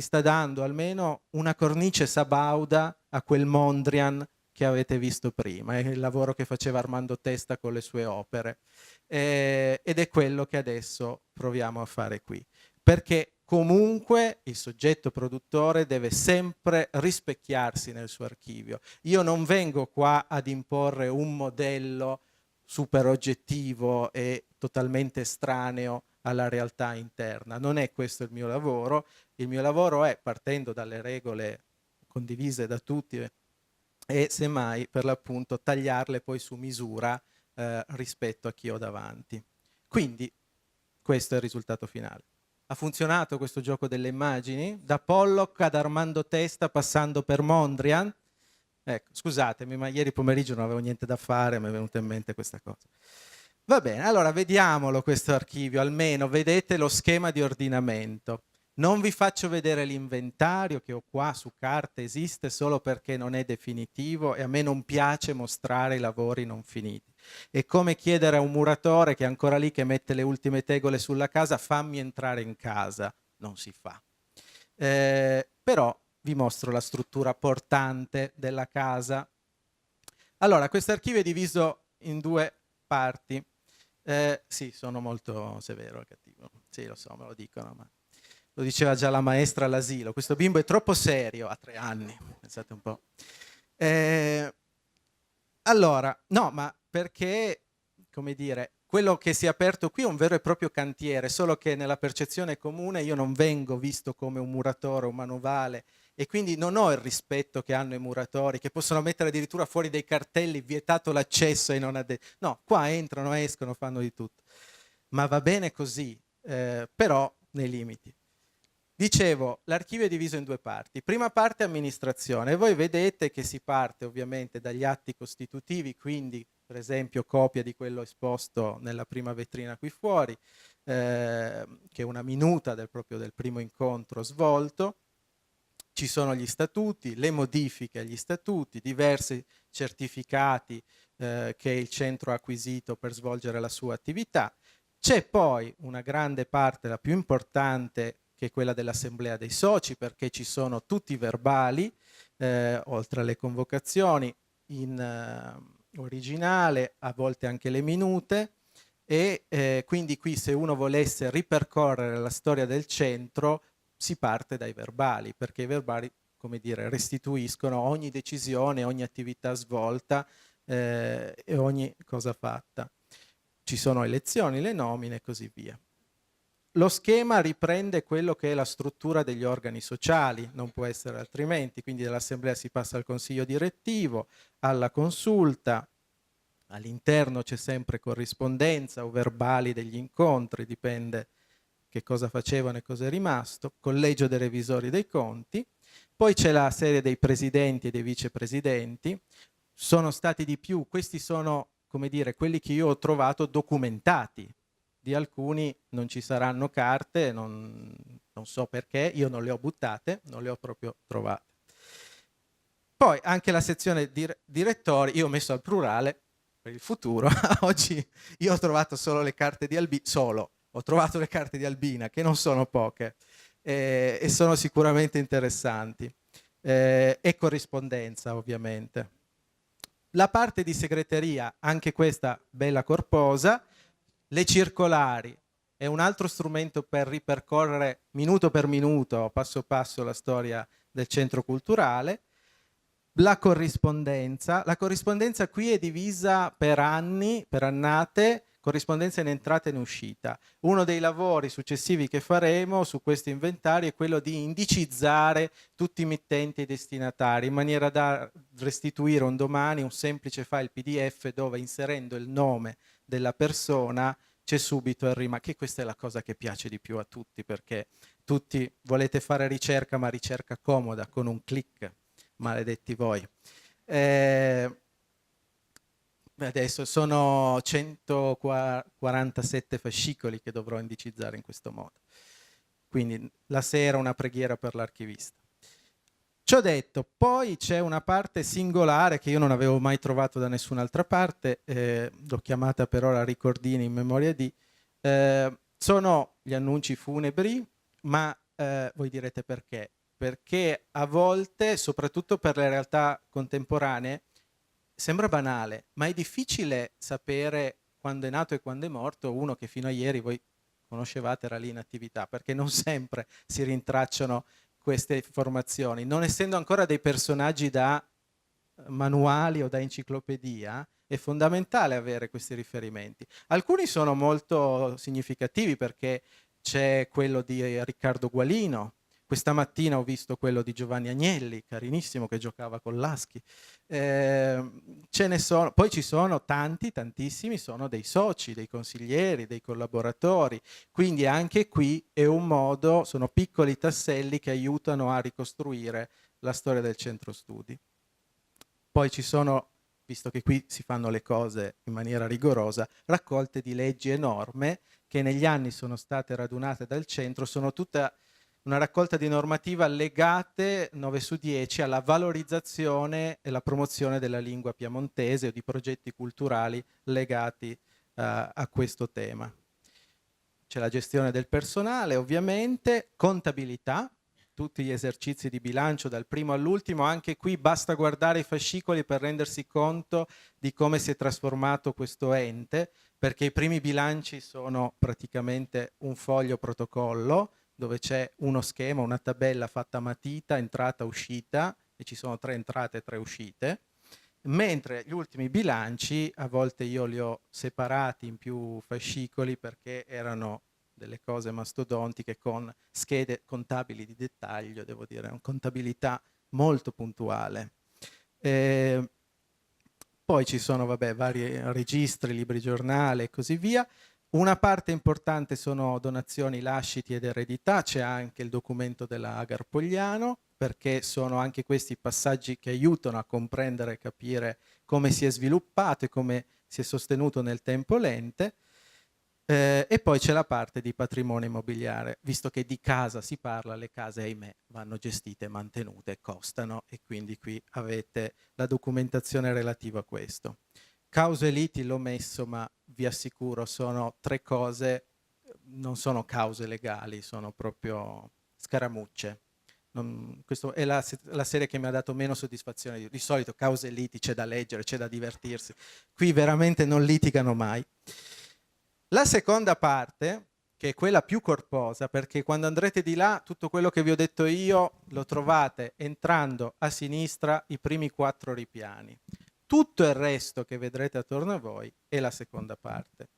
sta dando almeno una cornice sabauda a quel Mondrian che avete visto prima, è il lavoro che faceva Armando Testa con le sue opere, ed è quello che adesso proviamo a fare qui, perché comunque il soggetto produttore deve sempre rispecchiarsi nel suo archivio. Io non vengo qua ad imporre un modello super oggettivo e totalmente estraneo alla realtà interna. Non è questo il mio lavoro è, partendo dalle regole condivise da tutti e semmai per l'appunto tagliarle poi su misura rispetto a chi ho davanti. Quindi questo è il risultato finale. Ha funzionato questo gioco delle immagini? Da Pollock ad Armando Testa passando per Mondrian? Ecco, scusatemi, ma ieri pomeriggio non avevo niente da fare, mi è venuta in mente questa cosa. Va bene, allora vediamolo questo archivio, almeno vedete lo schema di ordinamento. Non vi faccio vedere l'inventario che ho qua su carta, esiste solo perché non è definitivo e a me non piace mostrare i lavori non finiti. È come chiedere a un muratore che è ancora lì che mette le ultime tegole sulla casa, fammi entrare in casa, non si fa. Però vi mostro la struttura portante della casa. Allora, questo archivio è diviso in due parti. Sì, sono molto severo e cattivo. Sì, lo so, me lo dicono, ma lo diceva già la maestra all'asilo. Questo bimbo è troppo serio, ha 3 anni, pensate un po'. Allora, no, ma perché, come dire, quello che si è aperto qui è un vero e proprio cantiere, solo che nella percezione comune io non vengo visto come un muratore, un manovale, e quindi non ho il rispetto che hanno i muratori, che possono mettere addirittura fuori dei cartelli vietato l'accesso ai non addetti. No, qua entrano, escono, fanno di tutto. Ma va bene così, però nei limiti. Dicevo, l'archivio è diviso in 2 parti. Prima parte amministrazione, e voi vedete che si parte ovviamente dagli atti costitutivi, quindi per esempio copia di quello esposto nella prima vetrina qui fuori, che è una minuta proprio del primo incontro svolto. Ci sono gli statuti, le modifiche agli statuti, diversi certificati che il centro ha acquisito per svolgere la sua attività. C'è poi una grande parte, la più importante, che è quella dell'assemblea dei soci, perché ci sono tutti i verbali, oltre alle convocazioni, in originale, a volte anche le minute, e quindi qui se uno volesse ripercorrere la storia del centro si parte dai verbali, perché i verbali, come dire, restituiscono ogni decisione, ogni attività svolta e ogni cosa fatta. Ci sono elezioni, le nomine e così via. Lo schema riprende quello che è la struttura degli organi sociali, non può essere altrimenti, quindi dall'assemblea si passa al consiglio direttivo, alla consulta, all'interno c'è sempre corrispondenza o verbali degli incontri, dipende che cosa facevano e cosa è rimasto, collegio dei revisori dei conti, poi c'è la serie dei presidenti e dei vicepresidenti, sono stati di più, questi sono, come dire, quelli che io ho trovato documentati, di alcuni non ci saranno carte, non so perché, io non le ho buttate, non le ho proprio trovate. Poi anche la sezione direttori, io ho messo al plurale per il futuro. Oggi io ho trovato solo le carte di Albina, ho trovato le carte di Albina, che non sono poche, e sono sicuramente interessanti. E corrispondenza, ovviamente. La parte di segreteria, anche questa bella corposa. Le circolari è un altro strumento per ripercorrere minuto per minuto, passo passo, la storia del centro culturale. La corrispondenza qui è divisa per anni, per annate, corrispondenza in entrata e in uscita. Uno dei lavori successivi che faremo su questo inventario è quello di indicizzare tutti i mittenti e i destinatari, in maniera da restituire un domani un semplice file PDF dove, inserendo il nome della persona, c'è subito il rima, che questa è la cosa che piace di più a tutti, perché tutti volete fare ricerca, ma ricerca comoda, con un click. Maledetti voi. Adesso sono 147 fascicoli che dovrò indicizzare in questo modo. Quindi la sera una preghiera per l'archivista. Ciò detto, poi c'è una parte singolare che io non avevo mai trovato da nessun'altra parte, l'ho chiamata per ora ricordini in memoria di, sono gli annunci funebri, ma voi direte perché? Perché a volte, soprattutto per le realtà contemporanee, sembra banale, ma è difficile sapere quando è nato e quando è morto uno che fino a ieri voi conoscevate, era lì in attività, perché non sempre si rintracciano queste informazioni. Non essendo ancora dei personaggi da manuali o da enciclopedia, è fondamentale avere questi riferimenti. Alcuni sono molto significativi, perché c'è quello di Riccardo Gualino. Questa mattina ho visto quello di Giovanni Agnelli, carinissimo, che giocava con l'Aschi. Ce ne sono, poi ci sono tantissimi, sono dei soci, dei consiglieri, dei collaboratori. Quindi anche qui è un modo, sono piccoli tasselli che aiutano a ricostruire la storia del centro studi. Poi ci sono, visto che qui si fanno le cose in maniera rigorosa, raccolte di leggi e norme che negli anni sono state radunate dal centro, sono tutta una raccolta di normativa legate 9 su 10 alla valorizzazione e la promozione della lingua piemontese o di progetti culturali legati a questo tema. C'è la gestione del personale, ovviamente, contabilità, tutti gli esercizi di bilancio dal primo all'ultimo. Anche qui basta guardare i fascicoli per rendersi conto di come si è trasformato questo ente, perché i primi bilanci sono praticamente un foglio protocollo, dove c'è uno schema, una tabella fatta a matita, entrata-uscita, e ci sono 3 entrate e 3 uscite, mentre gli ultimi bilanci, a volte io li ho separati in più fascicoli, perché erano delle cose mastodontiche con schede contabili di dettaglio, devo dire, una contabilità molto puntuale. Poi ci sono, vabbè, vari registri, libri giornale e così via. Una parte importante sono donazioni, lasciti ed eredità, c'è anche il documento della Agar Pogliano, perché sono anche questi passaggi che aiutano a comprendere e capire come si è sviluppato e come si è sostenuto nel tempo l'ente. E poi c'è la parte di patrimonio immobiliare, visto che di casa si parla, le case, ahimè, vanno gestite, mantenute, costano, e quindi qui avete la documentazione relativa a questo. Cause e liti l'ho messo, ma vi assicuro sono 3 cose, non sono cause legali, sono proprio scaramucce. Questa è la serie che mi ha dato meno soddisfazione. Di solito cause e liti c'è da leggere, c'è da divertirsi. Qui veramente non litigano mai. La seconda parte, che è quella più corposa, perché quando andrete di là tutto quello che vi ho detto io lo trovate entrando a sinistra, i primi 4 ripiani. Tutto il resto che vedrete attorno a voi è la seconda parte,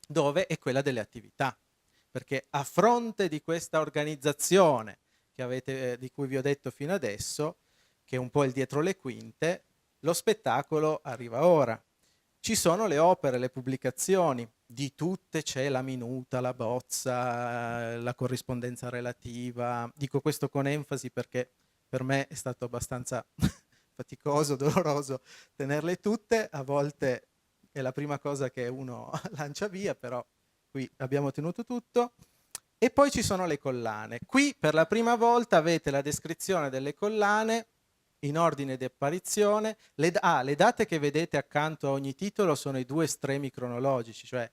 dove è quella delle attività, perché a fronte di questa organizzazione di cui vi ho detto fino adesso, che è un po' il dietro le quinte, lo spettacolo arriva ora. Ci sono le opere, le pubblicazioni, di tutte c'è la minuta, la bozza, la corrispondenza relativa. Dico questo con enfasi perché per me è stato abbastanza faticoso, doloroso tenerle tutte, a volte è la prima cosa che uno lancia via, però qui abbiamo tenuto tutto. E poi ci sono le collane. Qui per la prima volta avete la descrizione delle collane in ordine di apparizione. Le date che vedete accanto a ogni titolo sono i 2 estremi cronologici, cioè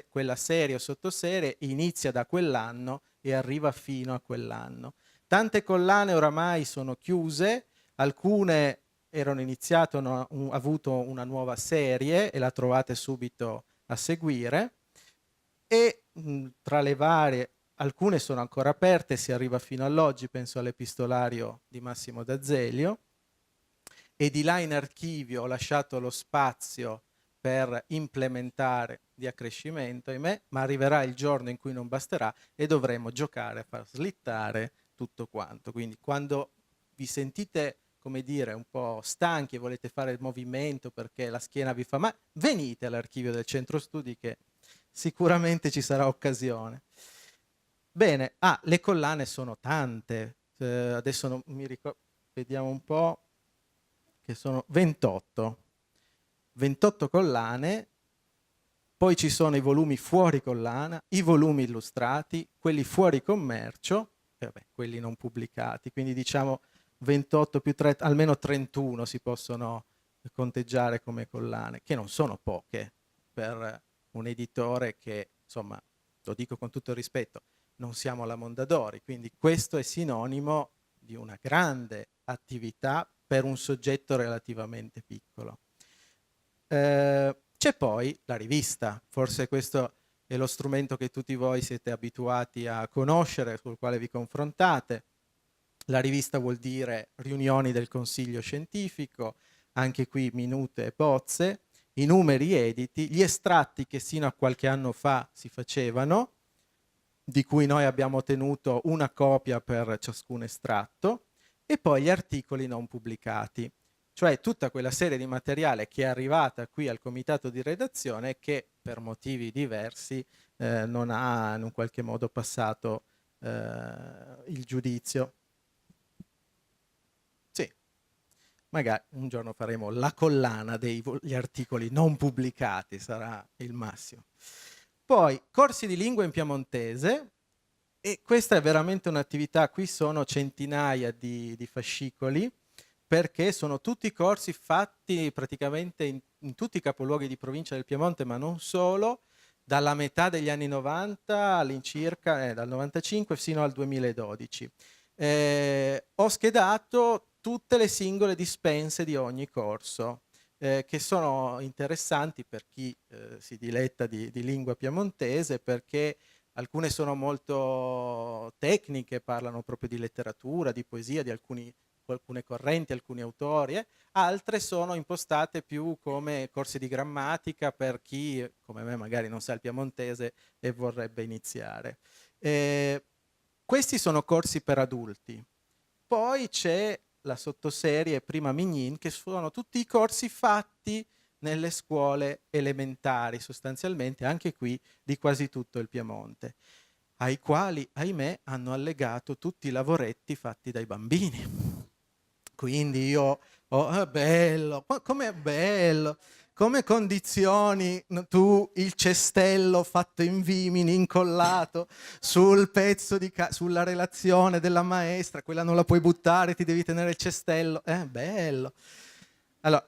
quella serie o sottoserie inizia da quell'anno e arriva fino a quell'anno. Tante collane oramai sono chiuse, alcune erano iniziate, hanno avuto una nuova serie e la trovate subito a seguire, e tra le varie alcune sono ancora aperte, si arriva fino all'oggi, penso all'Epistolario di Massimo D'Azeglio, e di là in archivio ho lasciato lo spazio per implementare di accrescimento, ahimè, ma arriverà il giorno in cui non basterà e dovremo giocare a far slittare tutto quanto. Quindi quando vi sentite, come dire, un po' stanchi e volete fare il movimento perché la schiena vi fa male, venite all'archivio del centro studi che sicuramente ci sarà occasione. Bene, le collane sono tante, adesso non mi ricordo, vediamo un po', che sono 28 collane, poi ci sono i volumi fuori collana, i volumi illustrati, quelli fuori commercio, e vabbè, quelli non pubblicati, quindi diciamo 28 più 3, almeno 31 si possono conteggiare come collane, che non sono poche per un editore che, insomma, lo dico con tutto il rispetto, non siamo alla Mondadori, quindi questo è sinonimo di una grande attività per un soggetto relativamente piccolo. C'è poi la rivista, forse questo è lo strumento che tutti voi siete abituati a conoscere, sul quale vi confrontate. La rivista vuol dire riunioni del consiglio scientifico, anche qui minute e bozze, i numeri editi, gli estratti che sino a qualche anno fa si facevano, di cui noi abbiamo tenuto una copia per ciascun estratto, e poi gli articoli non pubblicati, cioè tutta quella serie di materiale che è arrivata qui al comitato di redazione e che per motivi diversi non ha in un qualche modo passato il giudizio. Sì, magari un giorno faremo la collana degli articoli non pubblicati, sarà il massimo. Poi corsi di lingua in piemontese, e questa è veramente un'attività, qui sono centinaia di fascicoli, perché sono tutti corsi fatti praticamente in tutti i capoluoghi di provincia del Piemonte, ma non solo, dalla metà degli anni 90 all'incirca, dal 95 fino al 2012. Ho schedato tutte le singole dispense di ogni corso, che sono interessanti per chi si diletta di lingua piemontese, perché alcune sono molto tecniche, parlano proprio di letteratura, di poesia, di alcune correnti, alcuni autori, altre sono impostate più come corsi di grammatica per chi, come me, magari non sa il piemontese e vorrebbe iniziare. Questi sono corsi per adulti. Poi c'è la sottoserie Prima Mignin, che sono tutti i corsi fatti nelle scuole elementari, sostanzialmente anche qui di quasi tutto il Piemonte, ai quali, ahimè, hanno allegato tutti i lavoretti fatti dai bambini. Quindi io, è bello, com'è bello, come condizioni tu il cestello fatto in vimini, incollato sul pezzo sulla relazione della maestra, quella non la puoi buttare, ti devi tenere il cestello, è bello. Allora,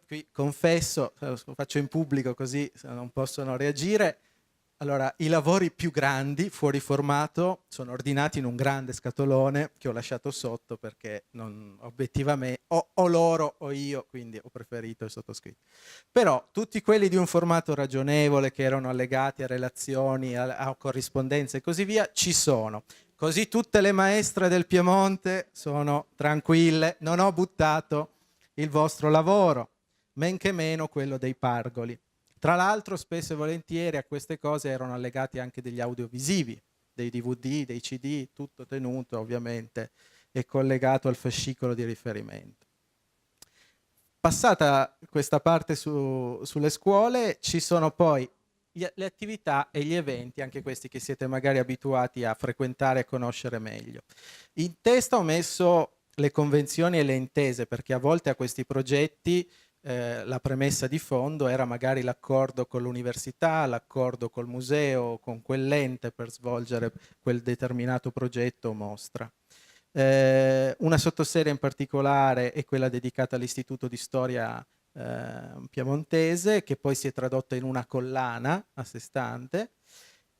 qui confesso, lo faccio in pubblico così non possono reagire. Allora, i lavori più grandi, fuori formato, sono ordinati in un grande scatolone che ho lasciato sotto perché obiettivamente o loro o io, quindi ho preferito il sottoscritto. Però tutti quelli di un formato ragionevole che erano allegati a relazioni, a corrispondenze e così via, ci sono. Così tutte le maestre del Piemonte sono tranquille, non ho buttato il vostro lavoro, men che meno quello dei pargoli. Tra l'altro spesso e volentieri a queste cose erano allegati anche degli audiovisivi, dei DVD, dei CD, tutto tenuto ovviamente e collegato al fascicolo di riferimento. Passata questa parte sulle scuole, ci sono poi le attività e gli eventi, anche questi che siete magari abituati a frequentare e conoscere meglio. In testa ho messo le convenzioni e le intese, perché a volte a questi progetti la premessa di fondo era magari l'accordo con l'università, l'accordo col museo, con quell'ente per svolgere quel determinato progetto o mostra. Una sottoserie in particolare è quella dedicata all'Istituto di Storia Piemontese, che poi si è tradotta in una collana a sé stante.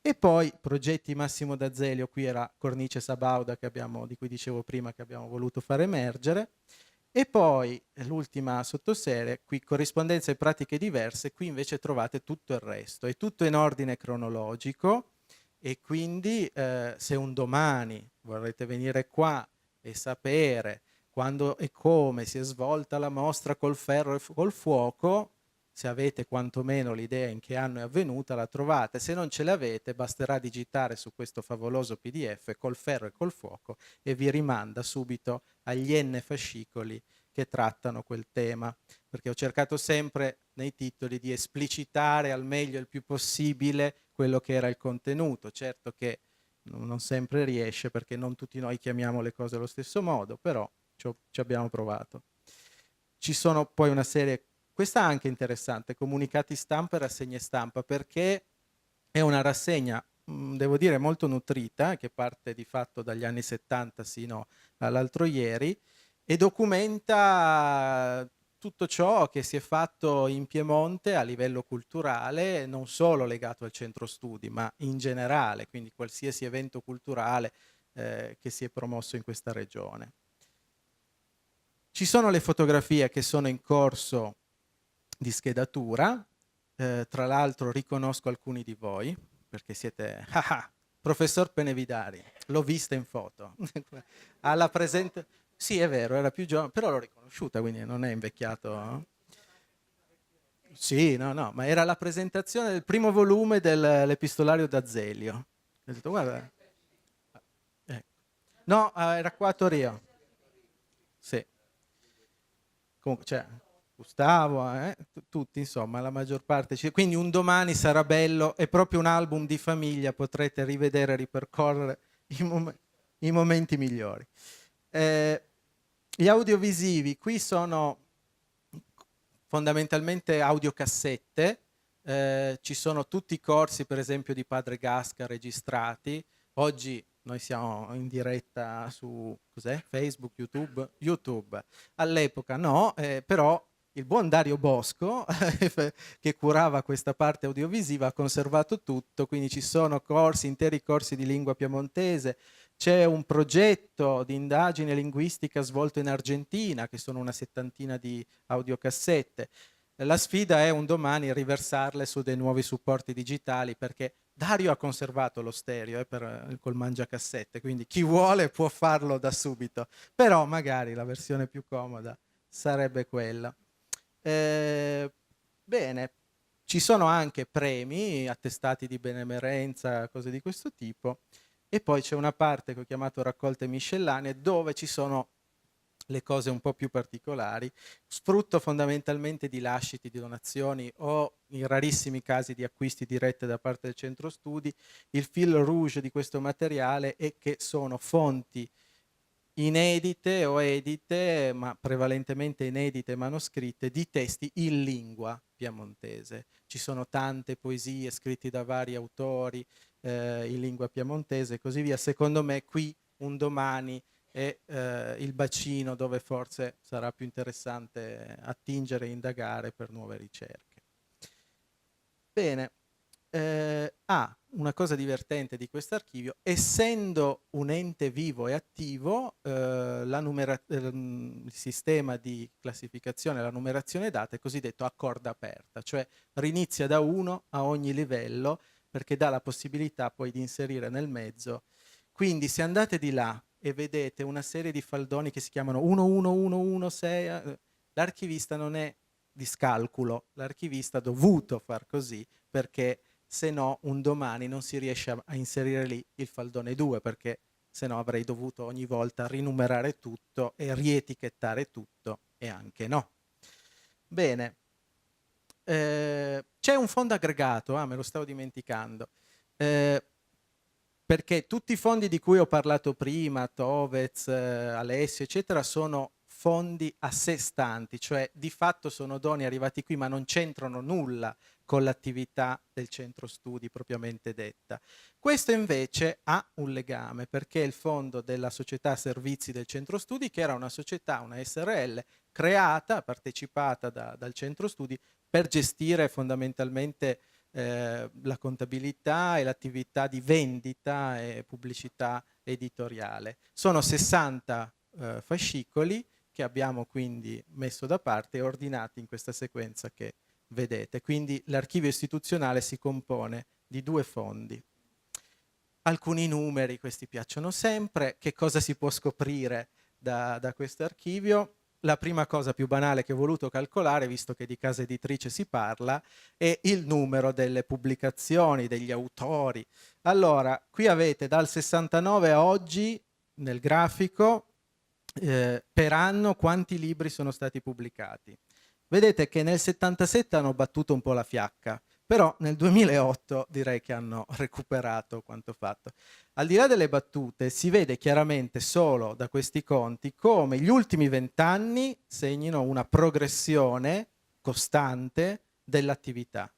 E poi progetti Massimo D'Azeglio, qui era Cornice Sabauda di cui dicevo prima, che abbiamo voluto far emergere. E poi l'ultima sottoserie, qui corrispondenza e pratiche diverse, qui invece trovate tutto il resto, è tutto in ordine cronologico, e quindi se un domani vorrete venire qua e sapere quando e come si è svolta la mostra col ferro e col fuoco, se avete quantomeno l'idea in che anno è avvenuta, la trovate. Se non ce l'avete, basterà digitare su questo favoloso PDF col ferro e col fuoco e vi rimanda subito agli N fascicoli che trattano quel tema, perché ho cercato sempre nei titoli di esplicitare al meglio il più possibile quello che era il contenuto. Certo che non sempre riesce, perché non tutti noi chiamiamo le cose allo stesso modo, però ci abbiamo provato. Ci sono poi una serie, questa anche interessante, comunicati stampa e rassegne stampa, perché è una rassegna, devo dire, molto nutrita, che parte di fatto dagli anni 70 sino all'altro ieri, e documenta tutto ciò che si è fatto in Piemonte a livello culturale, non solo legato al centro studi, ma in generale, quindi qualsiasi evento culturale che si è promosso in questa regione. Ci sono le fotografie che sono in corso di schedatura, tra l'altro riconosco alcuni di voi, perché siete... Professor Penevidari, l'ho vista in foto. Alla sì, è vero, era più giovane, però l'ho riconosciuta, quindi non è invecchiato. Sì, no, ma era la presentazione del primo volume dell'Epistolario d'Azeglio. Ho detto, guarda... Ecco. No, era qua a Torino. Sì. Comunque, cioè, Gustavo, tutti, insomma, la maggior parte. Quindi un domani sarà bello, è proprio un album di famiglia, potrete rivedere e ripercorrere i momenti migliori. Gli audiovisivi, qui sono fondamentalmente audiocassette, ci sono tutti i corsi, per esempio, di Padre Gasca registrati. Oggi noi siamo in diretta su Facebook, YouTube. All'epoca no, però il buon Dario Bosco, che curava questa parte audiovisiva, ha conservato tutto, quindi ci sono interi corsi di lingua piemontese. C'è un progetto di indagine linguistica svolto in Argentina, che sono una 70ina di audiocassette. La sfida è un domani riversarle su dei nuovi supporti digitali, perché Dario ha conservato lo stereo col mangiacassette, quindi chi vuole può farlo da subito, però magari la versione più comoda sarebbe quella. Bene, ci sono anche premi, attestati di benemerenza, cose di questo tipo, e poi c'è una parte che ho chiamato raccolte miscellanee, dove ci sono le cose un po' più particolari, frutto fondamentalmente di lasciti, di donazioni o in rarissimi casi di acquisti diretti da parte del centro studi. Il fil rouge di questo materiale è che sono fonti inedite o edite, ma prevalentemente inedite e manoscritte, di testi in lingua piemontese. Ci sono tante poesie scritte da vari autori in lingua piemontese e così via. Secondo me qui un domani è il bacino dove forse sarà più interessante attingere e indagare per nuove ricerche. Bene. Una cosa divertente di questo archivio: essendo un ente vivo e attivo, il sistema di classificazione e la numerazione data è cosiddetto a corda aperta, cioè rinizia da 1 a ogni livello, perché dà la possibilità poi di inserire nel mezzo. Quindi se andate di là e vedete una serie di faldoni che si chiamano 11116, l'archivista non è di scalculo, l'archivista ha dovuto far così, perché se no un domani non si riesce a inserire lì il faldone 2, perché se no avrei dovuto ogni volta rinumerare tutto e rietichettare tutto, e anche no. Bene, c'è un fondo aggregato, me lo stavo dimenticando, perché tutti i fondi di cui ho parlato prima, Tovez, Alessio, eccetera, sono fondi a sé stanti, cioè di fatto sono doni arrivati qui ma non c'entrano nulla con l'attività del centro studi propriamente detta. Questo invece ha un legame, perché il fondo della società servizi del centro studi, che era una società, una SRL, creata, partecipata dal centro studi per gestire fondamentalmente la contabilità e l'attività di vendita e pubblicità editoriale. Sono 60 fascicoli che abbiamo quindi messo da parte e ordinati in questa sequenza che vedete. Quindi l'archivio istituzionale si compone di 2 fondi. Alcuni numeri, questi piacciono sempre. Che cosa si può scoprire da questo archivio? La prima cosa più banale che ho voluto calcolare, visto che di casa editrice si parla, è il numero delle pubblicazioni, degli autori. Allora, qui avete dal 69 a oggi, nel grafico, per anno quanti libri sono stati pubblicati. Vedete che nel 77 hanno battuto un po' la fiacca, però nel 2008 direi che hanno recuperato quanto fatto. Al di là delle battute si vede chiaramente solo da questi conti come gli ultimi 20 anni segnino una progressione costante dell'attività.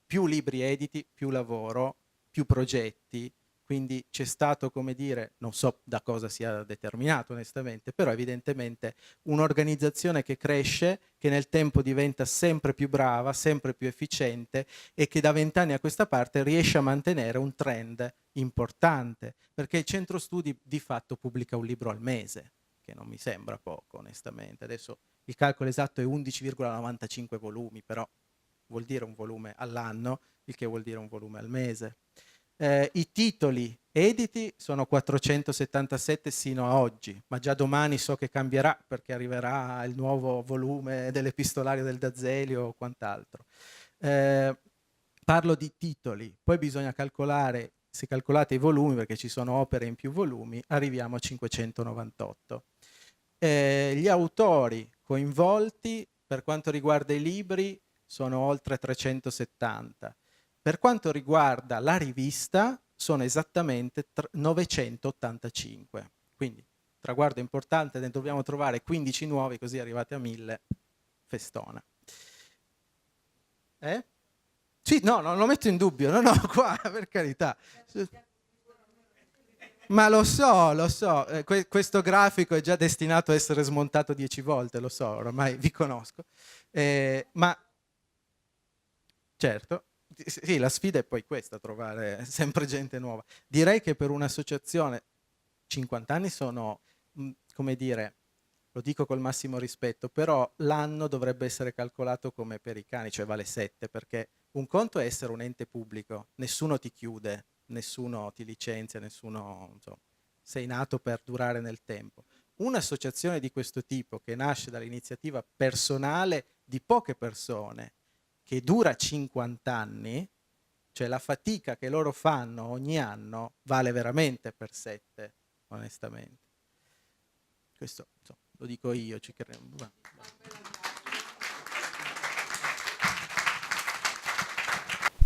Più libri editi, più lavoro, più progetti, quindi c'è stato, come dire, non so da cosa sia determinato onestamente, però evidentemente un'organizzazione che cresce, che nel tempo diventa sempre più brava, sempre più efficiente e che da 20 anni a questa parte riesce a mantenere un trend importante, perché il centro studi di fatto pubblica un libro al mese, che non mi sembra poco onestamente. Adesso il calcolo esatto è 11,95 volumi, però vuol dire un volume all'anno, il che vuol dire un volume al mese. I titoli editi sono 477 sino a oggi, ma già domani so che cambierà perché arriverà il nuovo volume dell'Epistolario del D'Azeglio o quant'altro. Parlo di titoli, poi bisogna calcolare, se calcolate i volumi, perché ci sono opere in più volumi, arriviamo a 598. Gli autori coinvolti per quanto riguarda i libri sono oltre 370. Per quanto riguarda la rivista sono esattamente 985, quindi traguardo importante, ne dobbiamo trovare 15 nuovi, così arrivate a 1000, festona. Sì, no, non lo metto in dubbio, no, qua, per carità. Ma lo so, questo grafico è già destinato a essere smontato 10 volte, lo so, ormai vi conosco. Ma certo, sì, la sfida è poi questa, trovare sempre gente nuova. Direi che per un'associazione 50 anni sono, come dire, lo dico col massimo rispetto, però l'anno dovrebbe essere calcolato come per i cani, cioè vale 7, perché un conto è essere un ente pubblico, nessuno ti chiude, nessuno ti licenzia, nessuno, insomma, sei nato per durare nel tempo. Un'associazione di questo tipo che nasce dall'iniziativa personale di poche persone, che dura 50 anni, cioè la fatica che loro fanno ogni anno vale veramente per 7, onestamente. Questo insomma, lo dico io, ci credo.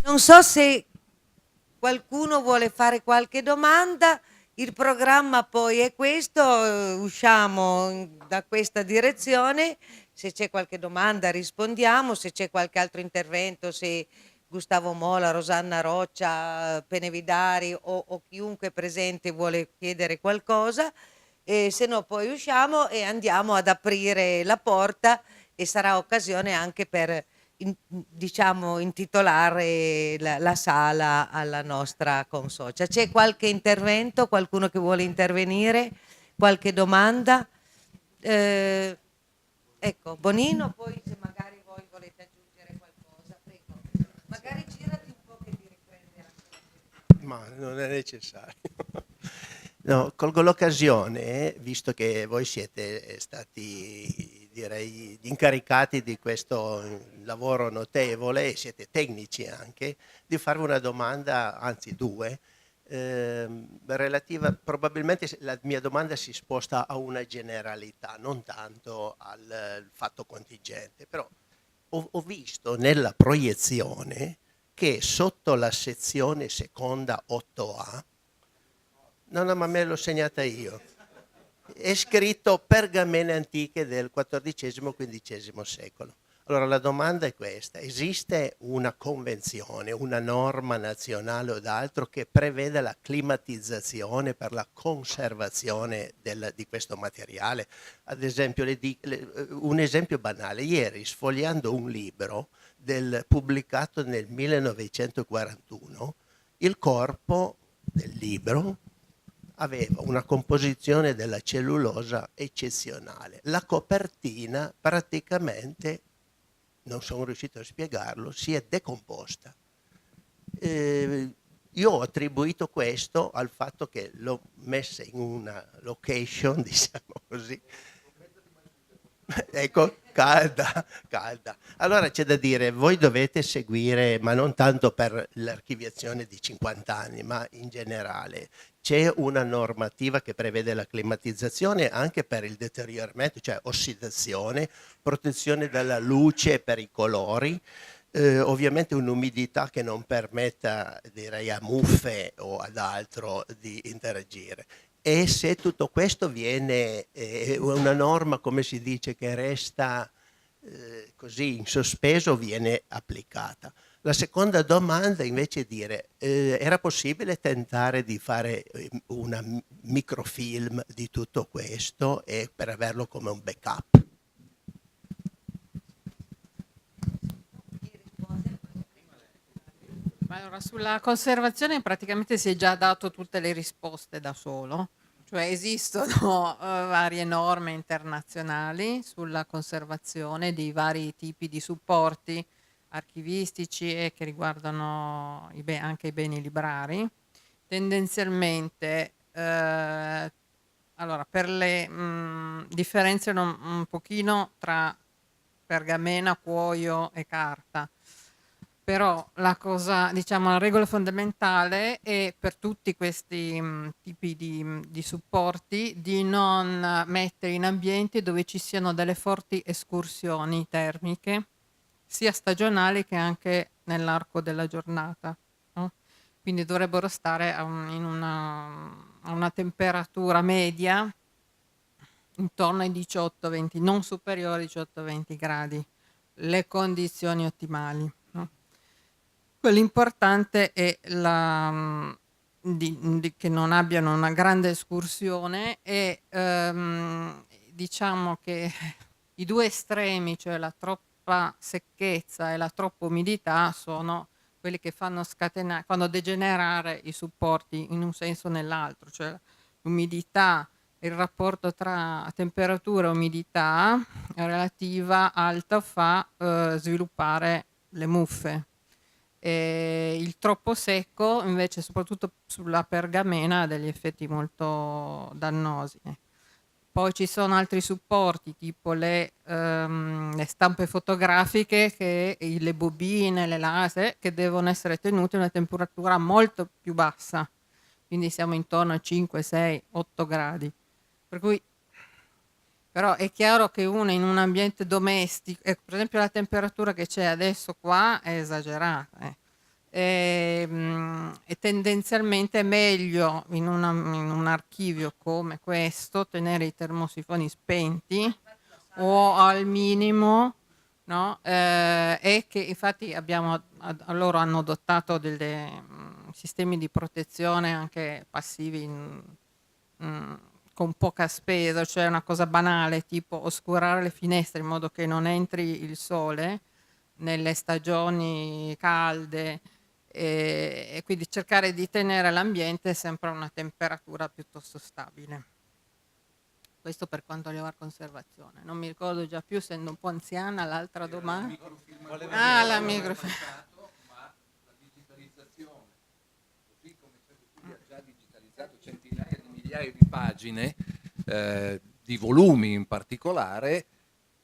Non so se qualcuno vuole fare qualche domanda, il programma poi è questo, usciamo da questa direzione, se c'è qualche domanda rispondiamo, se c'è qualche altro intervento, se Gustavo Mola, Rosanna Roccia, Penevidari o chiunque presente vuole chiedere qualcosa, se no poi usciamo e andiamo ad aprire la porta e sarà occasione anche per diciamo intitolare la sala alla nostra consocia. C'è qualche intervento, qualcuno che vuole intervenire, qualche domanda? Ecco, Bonino, poi se magari voi volete aggiungere qualcosa, prego. Magari girati un po' che ti riprende anche. Ma non è necessario. No, colgo l'occasione, visto che voi siete stati, direi, incaricati di questo lavoro notevole e siete tecnici anche, di farvi una domanda, anzi due, relativa, probabilmente la mia domanda si sposta a una generalità, non tanto al fatto contingente, però ho visto nella proiezione che sotto la sezione seconda 8A, no, ma me l'ho segnata io, è scritto pergamene antiche del XIV-XV secolo. Allora la domanda è questa: esiste una convenzione, una norma nazionale o d'altro che prevede la climatizzazione per la conservazione di questo materiale? Ad esempio, un esempio banale: ieri sfogliando un libro pubblicato nel 1941, il corpo del libro aveva una composizione della cellulosa eccezionale. La copertina praticamente, non sono riuscito a spiegarlo, si è decomposta. Io ho attribuito questo al fatto che l'ho messa in una location, diciamo così, ecco, calda. Allora c'è da dire, voi dovete seguire, ma non tanto per l'archiviazione di 50 anni, ma in generale, c'è una normativa che prevede la climatizzazione anche per il deterioramento, cioè ossidazione, protezione dalla luce per i colori, ovviamente un'umidità che non permetta, direi, a muffe o ad altro di interagire. E se tutto questo viene, una norma, come si dice, che resta così in sospeso, viene applicata. La seconda domanda invece è dire, era possibile tentare di fare una microfilm di tutto questo e per averlo come un backup? Ma allora, sulla conservazione praticamente si è già dato tutte le risposte da solo, cioè esistono varie norme internazionali sulla conservazione dei vari tipi di supporti archivistici e che riguardano anche i beni librari. Tendenzialmente, allora, differenziano un pochino tra pergamena, cuoio e carta. Però la cosa, diciamo, la regola fondamentale è per tutti questi tipi di supporti di non mettere in ambienti dove ci siano delle forti escursioni termiche, sia stagionali che anche nell'arco della giornata, no? Quindi dovrebbero stare a una temperatura media intorno ai 18-20, non superiori ai 18-20 gradi, le condizioni ottimali. L'importante è che non abbiano una grande escursione e diciamo che i due estremi, cioè la troppa secchezza e la troppa umidità, sono quelli che fanno degenerare i supporti in un senso o nell'altro, cioè l'umidità, il rapporto tra temperatura e umidità relativa alta fa sviluppare le muffe. Il troppo secco invece, soprattutto sulla pergamena, ha degli effetti molto dannosi. Poi ci sono altri supporti tipo le stampe fotografiche, le bobine, le laser, che devono essere tenute a una temperatura molto più bassa, quindi siamo intorno a 5, 6, 8 gradi. Per cui però è chiaro che uno in un ambiente domestico, per esempio la temperatura che c'è adesso qua è esagerata, e tendenzialmente è meglio in un archivio come questo tenere i termosifoni spenti o al minimo, no? E che infatti loro hanno adottato dei sistemi di protezione anche passivi con poca spesa, cioè una cosa banale tipo oscurare le finestre in modo che non entri il sole nelle stagioni calde e quindi cercare di tenere l'ambiente sempre a una temperatura piuttosto stabile. Questo per quanto riguarda la conservazione. Non mi ricordo già più, essendo un po' anziana, l'altra domanda. La microfilm. Ma la digitalizzazione, così come ha già digitalizzato centinaia di migliaia di pagine, di volumi in particolare,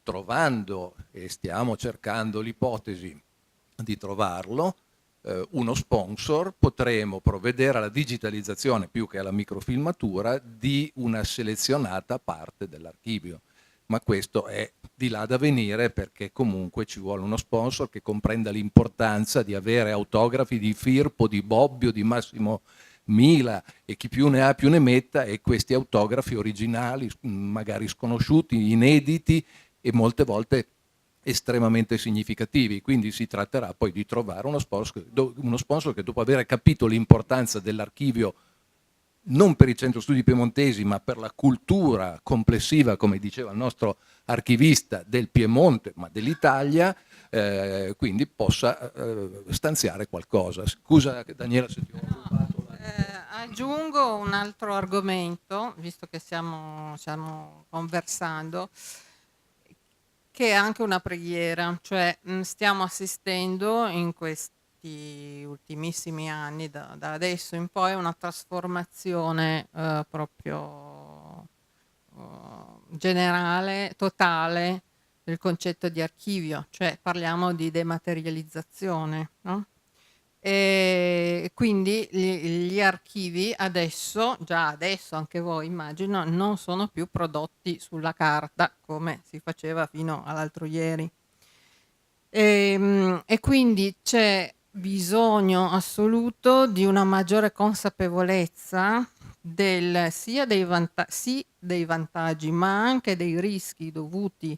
trovando, e stiamo cercando l'ipotesi di trovarlo, uno sponsor, potremo provvedere alla digitalizzazione più che alla microfilmatura di una selezionata parte dell'archivio. Ma questo è di là da venire, perché comunque ci vuole uno sponsor che comprenda l'importanza di avere autografi di Firpo, di Bobbio, di Massimo Mila e chi più ne ha più ne metta, e questi autografi originali, magari sconosciuti, inediti e molte volte estremamente significativi, quindi si tratterà poi di trovare uno sponsor che, dopo aver capito l'importanza dell'archivio non per i centro studi piemontesi ma per la cultura complessiva, come diceva il nostro archivista, del Piemonte ma dell'Italia, quindi possa stanziare qualcosa. Scusa Daniela se ti ho rubato. Aggiungo un altro argomento, visto che stiamo conversando, che è anche una preghiera, cioè stiamo assistendo in questi ultimissimi anni, da adesso in poi, a una trasformazione proprio generale, totale, del concetto di archivio, cioè parliamo di dematerializzazione, no? E quindi gli archivi adesso, già adesso anche voi immagino, non sono più prodotti sulla carta come si faceva fino all'altro ieri. E quindi c'è bisogno assoluto di una maggiore consapevolezza sia dei vantaggi, ma anche dei rischi dovuti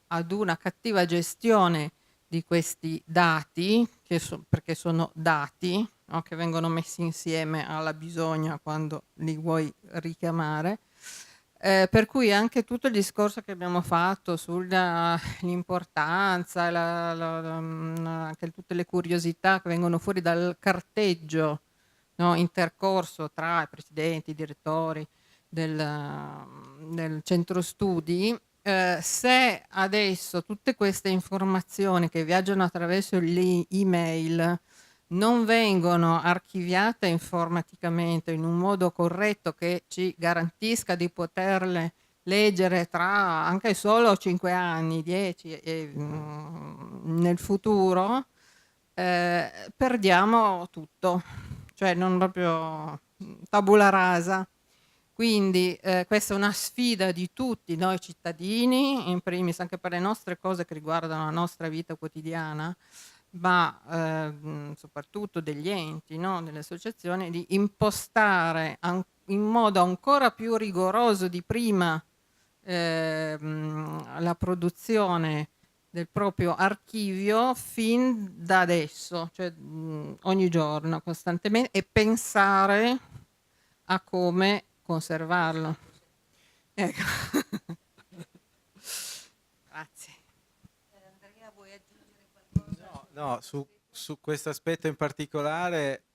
ad una cattiva gestione di questi dati, perché sono dati, no, che vengono messi insieme alla bisogna quando li vuoi richiamare. Per cui anche tutto il discorso che abbiamo fatto sull'importanza, anche tutte le curiosità che vengono fuori dal carteggio, no, intercorso tra i presidenti, i direttori del centro studi, se adesso tutte queste informazioni che viaggiano attraverso le email non vengono archiviate informaticamente in un modo corretto che ci garantisca di poterle leggere tra anche solo 5 anni, 10 nel futuro, perdiamo tutto, cioè non proprio tabula rasa. Quindi questa è una sfida di tutti noi cittadini, in primis anche per le nostre cose che riguardano la nostra vita quotidiana, ma soprattutto degli enti, no? Delle associazioni, di impostare in modo ancora più rigoroso di prima la produzione del proprio archivio fin da adesso, cioè ogni giorno, costantemente, e pensare a come conservarlo. Ecco. Grazie. Andrea, vuoi aggiungere qualcosa? No, su questo aspetto in particolare,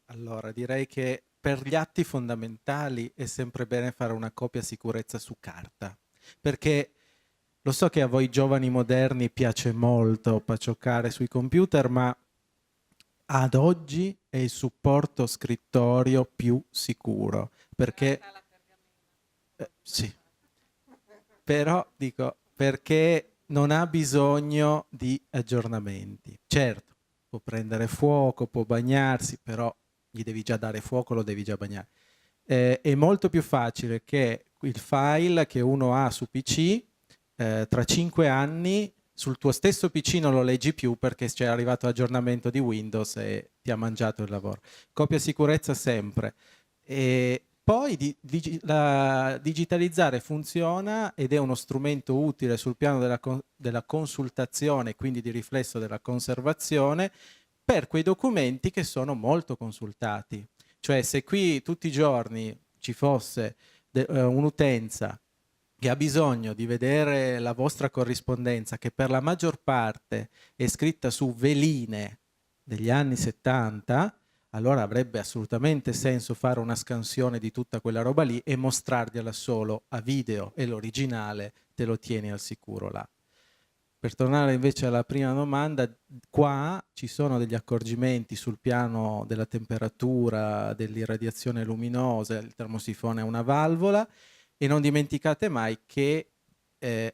allora direi che per gli atti fondamentali è sempre bene fare una copia sicurezza su carta, perché lo so che a voi giovani moderni piace molto pacioccare sui computer, ma ad oggi è il supporto scrittorio più sicuro, perché sì, però dico perché non ha bisogno di aggiornamenti. Certo, può prendere fuoco, può bagnarsi, però gli devi già dare fuoco, lo devi già bagnare. È molto più facile che il file che uno ha su PC tra 5 anni sul tuo stesso PC non lo leggi più perché c'è arrivato l'aggiornamento di Windows e ti ha mangiato il lavoro. Copia sicurezza sempre. E poi digitalizzare funziona ed è uno strumento utile sul piano della consultazione, quindi di riflesso della conservazione, per quei documenti che sono molto consultati. Cioè se qui tutti i giorni ci fosse un'utenza che ha bisogno di vedere la vostra corrispondenza, che per la maggior parte è scritta su veline degli anni 70, allora avrebbe assolutamente senso fare una scansione di tutta quella roba lì e mostrargliela solo a video, e l'originale te lo tieni al sicuro là. Per tornare invece alla prima domanda, qua ci sono degli accorgimenti sul piano della temperatura, dell'irradiazione luminosa, il termosifone ha una valvola, e non dimenticate mai che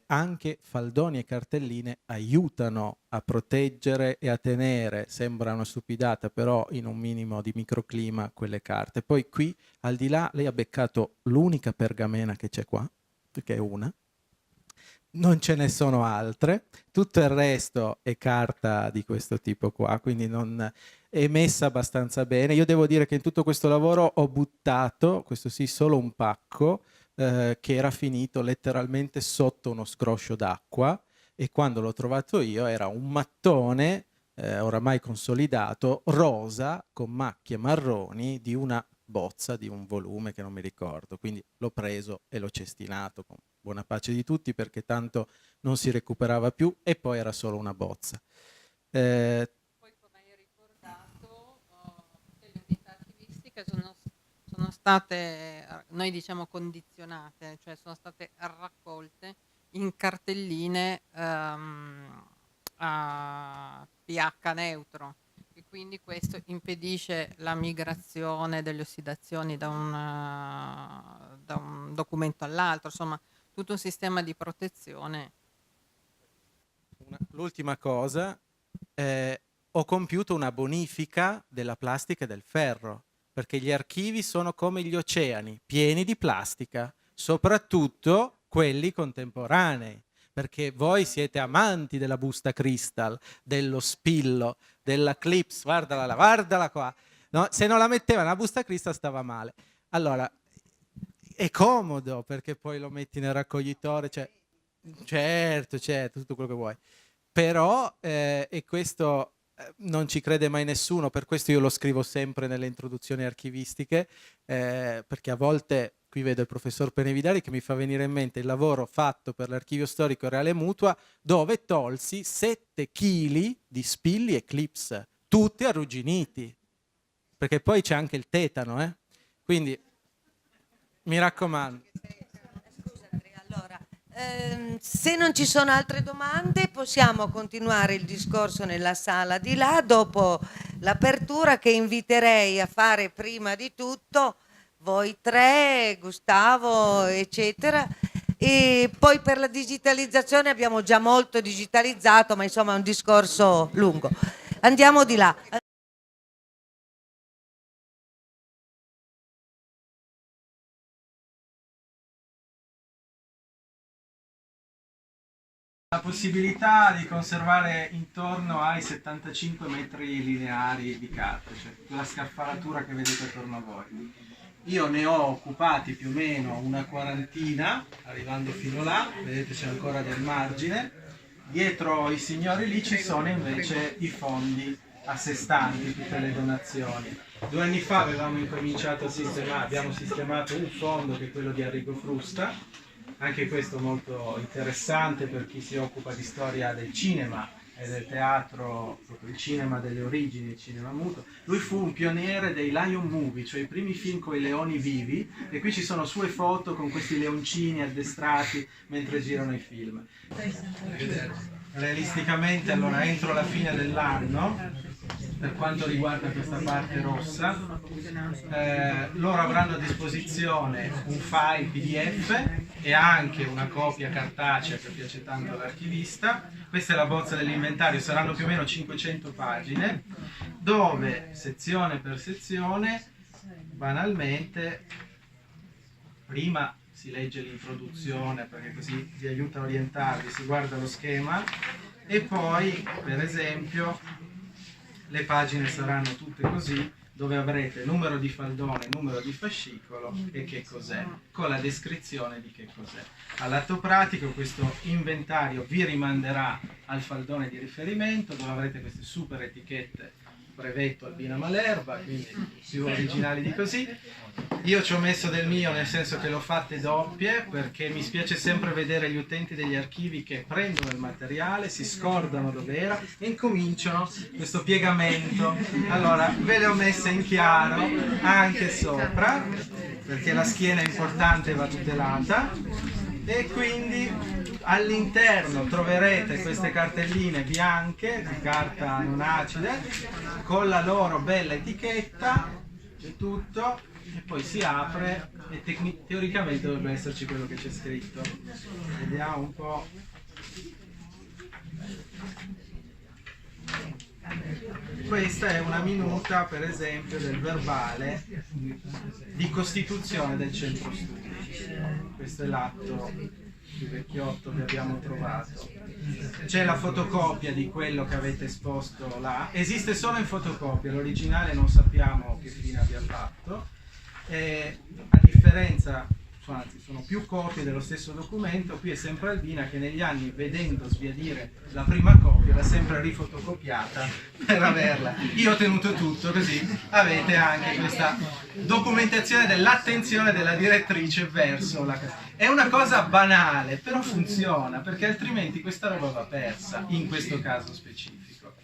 anche faldoni e cartelline aiutano a proteggere e a tenere, sembra una stupidata, però in un minimo di microclima quelle carte. Poi qui al di là lei ha beccato l'unica pergamena che c'è qua, perché è una, non ce ne sono altre, tutto il resto è carta di questo tipo qua, quindi non è messa abbastanza bene. Io devo dire che in tutto questo lavoro ho buttato, questo sì, solo un pacco che era finito letteralmente sotto uno scroscio d'acqua, e quando l'ho trovato io era un mattone oramai consolidato, rosa, con macchie marroni, di una bozza di un volume che non mi ricordo, quindi l'ho preso e l'ho cestinato con buona pace di tutti, perché tanto non si recuperava più e poi era solo una bozza. Poi, come hai ricordato, tutte le unità archivistiche sono state, noi diciamo, condizionate, cioè sono state raccolte in cartelline a pH neutro, e quindi questo impedisce la migrazione delle ossidazioni da un documento all'altro, insomma tutto un sistema di protezione. L'ultima cosa, ho compiuto una bonifica della plastica e del ferro, perché gli archivi sono come gli oceani, pieni di plastica, soprattutto quelli contemporanei, perché voi siete amanti della busta Crystal, dello spillo, della clips, guardala qua. No? Se non la metteva nella busta Crystal stava male. Allora, è comodo perché poi lo metti nel raccoglitore, cioè, certo, tutto quello che vuoi. Però, e questo non ci crede mai nessuno, per questo io lo scrivo sempre nelle introduzioni archivistiche, perché a volte, qui vedo il professor Penevidali che mi fa venire in mente il lavoro fatto per l'Archivio Storico Reale Mutua, dove tolsi 7 kg di spilli e clips, tutti arrugginiti, perché poi c'è anche il tetano, quindi mi raccomando. Scusa Andrea, allora, se non ci sono altre domande possiamo continuare il discorso nella sala di là dopo l'apertura, che inviterei a fare prima di tutto voi tre, Gustavo, eccetera, e poi per la digitalizzazione abbiamo già molto digitalizzato, ma insomma è un discorso lungo. Andiamo di là. La possibilità di conservare intorno ai 75 metri lineari di carta, cioè la scaffalatura che vedete attorno a voi. Io ne ho occupati più o meno una quarantina, arrivando fino là, vedete c'è ancora del margine. Dietro i signori lì ci sono invece i fondi a sé stanti, tutte le donazioni. 2 anni fa avevamo incominciato a sistemare, abbiamo sistemato un fondo che è quello di Arrigo Frusta, anche questo molto interessante per chi si occupa di storia del cinema e del teatro, proprio il cinema delle origini, il cinema muto. Lui fu un pioniere dei Lion Movie, cioè i primi film con i leoni vivi, e qui ci sono sue foto con questi leoncini addestrati mentre girano i film. Realisticamente, allora, entro la fine dell'anno, per quanto riguarda questa parte rossa, loro avranno a disposizione un file PDF e anche una copia cartacea che piace tanto all'archivista. Questa è la bozza dell'inventario, saranno più o meno 500 pagine, dove sezione per sezione, banalmente, prima si legge l'introduzione perché così vi aiuta a orientarvi, si guarda lo schema, e poi, per esempio, le pagine saranno tutte così, dove avrete numero di faldone, numero di fascicolo e che cos'è, con la descrizione di che cos'è. All'atto pratico questo inventario vi rimanderà al faldone di riferimento, dove avrete queste super etichette brevetto Albina Malerba, quindi più originali di così. Io ci ho messo del mio, nel senso che l'ho fatte doppie, perché mi spiace sempre vedere gli utenti degli archivi che prendono il materiale, si scordano dove era e incominciano questo piegamento. Allora ve le ho messe in chiaro anche sopra, perché la schiena è importante e va tutelata, e quindi all'interno troverete queste cartelline bianche di carta non acida con la loro bella etichetta e tutto, e poi si apre e teoricamente dovrebbe esserci quello che c'è scritto. Vediamo un po'. Questa è una minuta, per esempio, del verbale di costituzione del centro studi. Questo è l'atto più vecchiotto che abbiamo trovato. C'è la fotocopia di quello che avete esposto là, esiste solo in fotocopia, l'originale non sappiamo che fine abbia fatto, a differenza anzi sono più copie dello stesso documento. Qui è sempre Albina che negli anni, vedendo sbiadire la prima copia, l'ha sempre rifotocopiata per averla. Io ho tenuto tutto, così avete anche questa documentazione dell'attenzione della direttrice verso la... È una cosa banale, però funziona, perché altrimenti questa roba va persa, in questo caso specifico.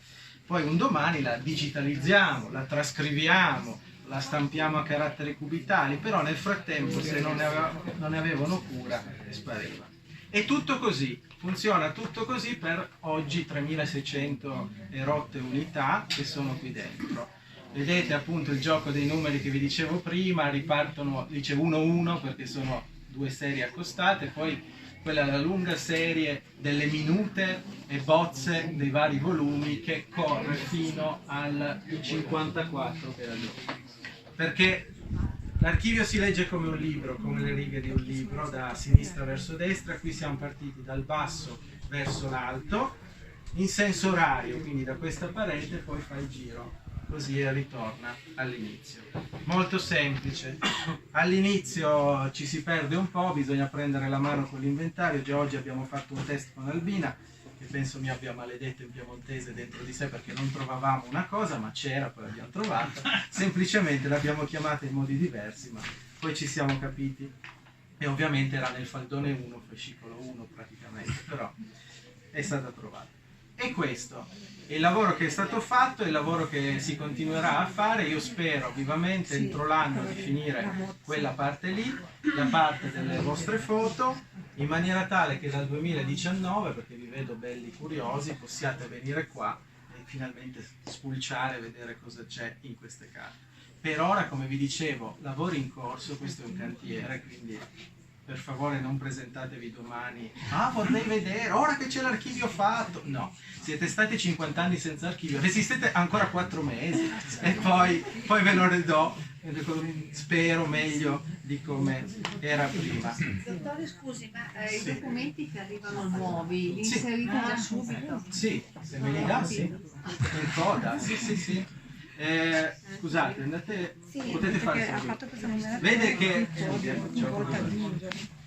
Poi un domani la digitalizziamo, la trascriviamo, la stampiamo a caratteri cubitali, però nel frattempo, se non ne avevano cura, spariva. E tutto così, funziona tutto così per oggi 3600 e rotte unità che sono qui dentro. Vedete appunto il gioco dei numeri che vi dicevo prima, ripartono, dice 1-1 perché sono 2 serie accostate, poi quella è la lunga serie delle minute e bozze dei vari volumi che corre fino al 54 che era lì. Perché l'archivio si legge come un libro, come le righe di un libro, da sinistra verso destra. Qui siamo partiti dal basso verso l'alto, in senso orario, quindi da questa parete poi fa il giro, così ritorna all'inizio. Molto semplice. All'inizio ci si perde un po', bisogna prendere la mano con l'inventario. Già oggi abbiamo fatto un test con Albina, che penso mi abbia maledetto in piemontese dentro di sé perché non trovavamo una cosa, ma c'era, poi l'abbiamo trovata. Semplicemente l'abbiamo chiamata in modi diversi, ma poi ci siamo capiti. E ovviamente era nel faldone 1, fascicolo 1 praticamente, però è stata trovata. E questo è il lavoro che è stato fatto, è il lavoro che si continuerà a fare. Io spero vivamente entro l'anno di finire quella parte lì, la parte delle vostre foto, in maniera tale che dal 2019, perché vi vedo belli curiosi, possiate venire qua e finalmente spulciare e vedere cosa c'è in queste carte. Per ora, come vi dicevo, lavori in corso, questo è un cantiere, quindi per favore non presentatevi domani, vorrei vedere, ora che c'è l'archivio fatto. No, siete stati 50 anni senza archivio, resistete ancora 4 mesi e poi ve lo ridò, spero meglio di come era prima. Dottore, scusi, ma i documenti che arrivano nuovi, li inserite già subito? Sì, se me li dà, sì. In coda, sì. Scusate, andate, potete fare vede che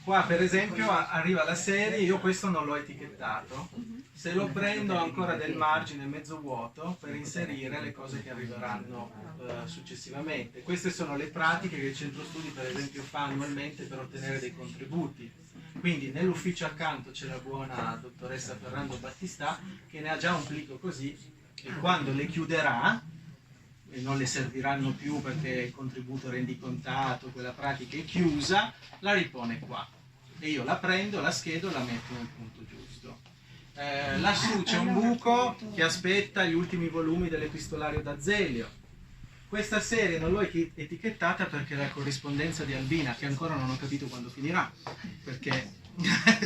qua per esempio arriva la serie, io questo non l'ho etichettato, se lo prendo ho ancora del margine mezzo vuoto per inserire le cose che arriveranno successivamente. Queste sono le pratiche che il centro studi per esempio fa annualmente per ottenere dei contributi. Quindi nell'ufficio accanto c'è la buona dottoressa Ferrando Battistà che ne ha già un plico così, e quando le chiuderà e non le serviranno più perché il contributo rendicontato, quella pratica è chiusa, la ripone qua. E io la prendo, la schedo e la metto nel punto giusto. Lassù c'è un buco che aspetta gli ultimi volumi dell'Epistolario d'Azeglio. Questa serie non l'ho etichettata perché è la corrispondenza di Albina, che ancora non ho capito quando finirà, perché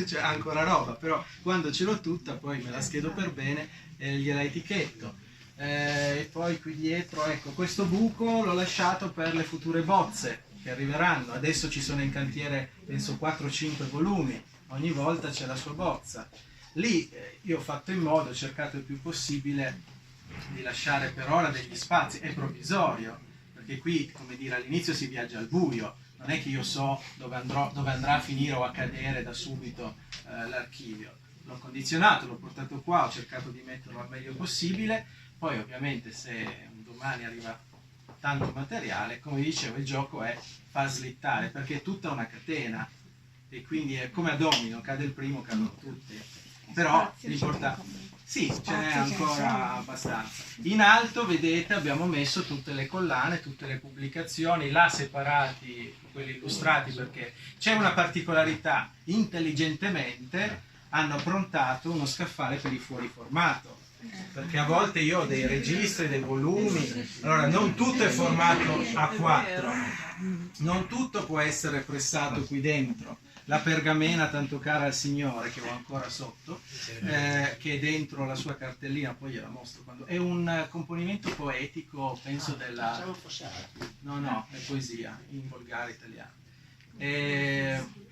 c'è ancora roba, però quando ce l'ho tutta poi me la schedo per bene e gliela etichetto. E poi qui dietro, ecco, questo buco l'ho lasciato per le future bozze che arriveranno. Adesso ci sono in cantiere penso 4-5 volumi, ogni volta c'è la sua bozza. Lì io ho fatto in modo, ho cercato il più possibile di lasciare per ora degli spazi, è provvisorio, perché qui, come dire, all'inizio si viaggia al buio, non è che io so dove andrà a finire o a cadere da subito l'archivio. L'ho condizionato, l'ho portato qua, ho cercato di metterlo al meglio possibile. Poi ovviamente se un domani arriva tanto materiale, come dicevo, il gioco è far slittare, perché è tutta una catena e quindi è come a domino, cade il primo, cadono tutti. Però l'importante... Sì, ce n'è ancora abbastanza. In alto, vedete, abbiamo messo tutte le collane, tutte le pubblicazioni, là separati, quelli illustrati, perché c'è una particolarità. Intelligentemente hanno approntato uno scaffale per i fuori formato. Perché a volte io ho dei registri, dei volumi, allora non tutto è formato A4, non tutto può essere pressato qui dentro. La pergamena tanto cara al Signore, che ho ancora sotto, che è dentro la sua cartellina, poi gliela mostro quando... È un componimento poetico, penso della... No, è poesia, in volgare italiano.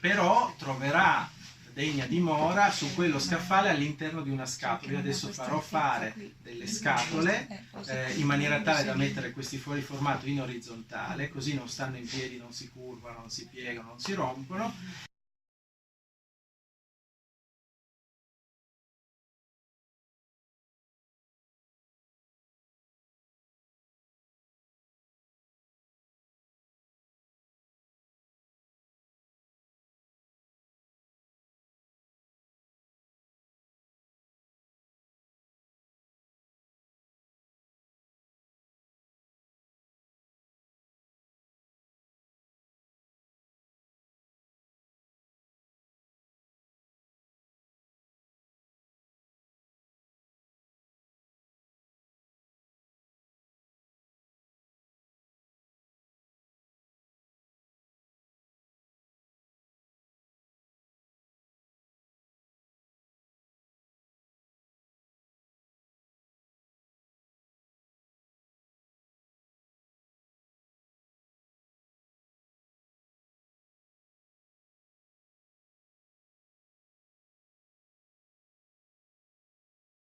Però troverà degna dimora su quello scaffale all'interno di una scatola. Io adesso farò fare delle scatole in maniera tale da mettere questi fuori formato in orizzontale, così non stanno in piedi, non si curvano, non si piegano, non si rompono.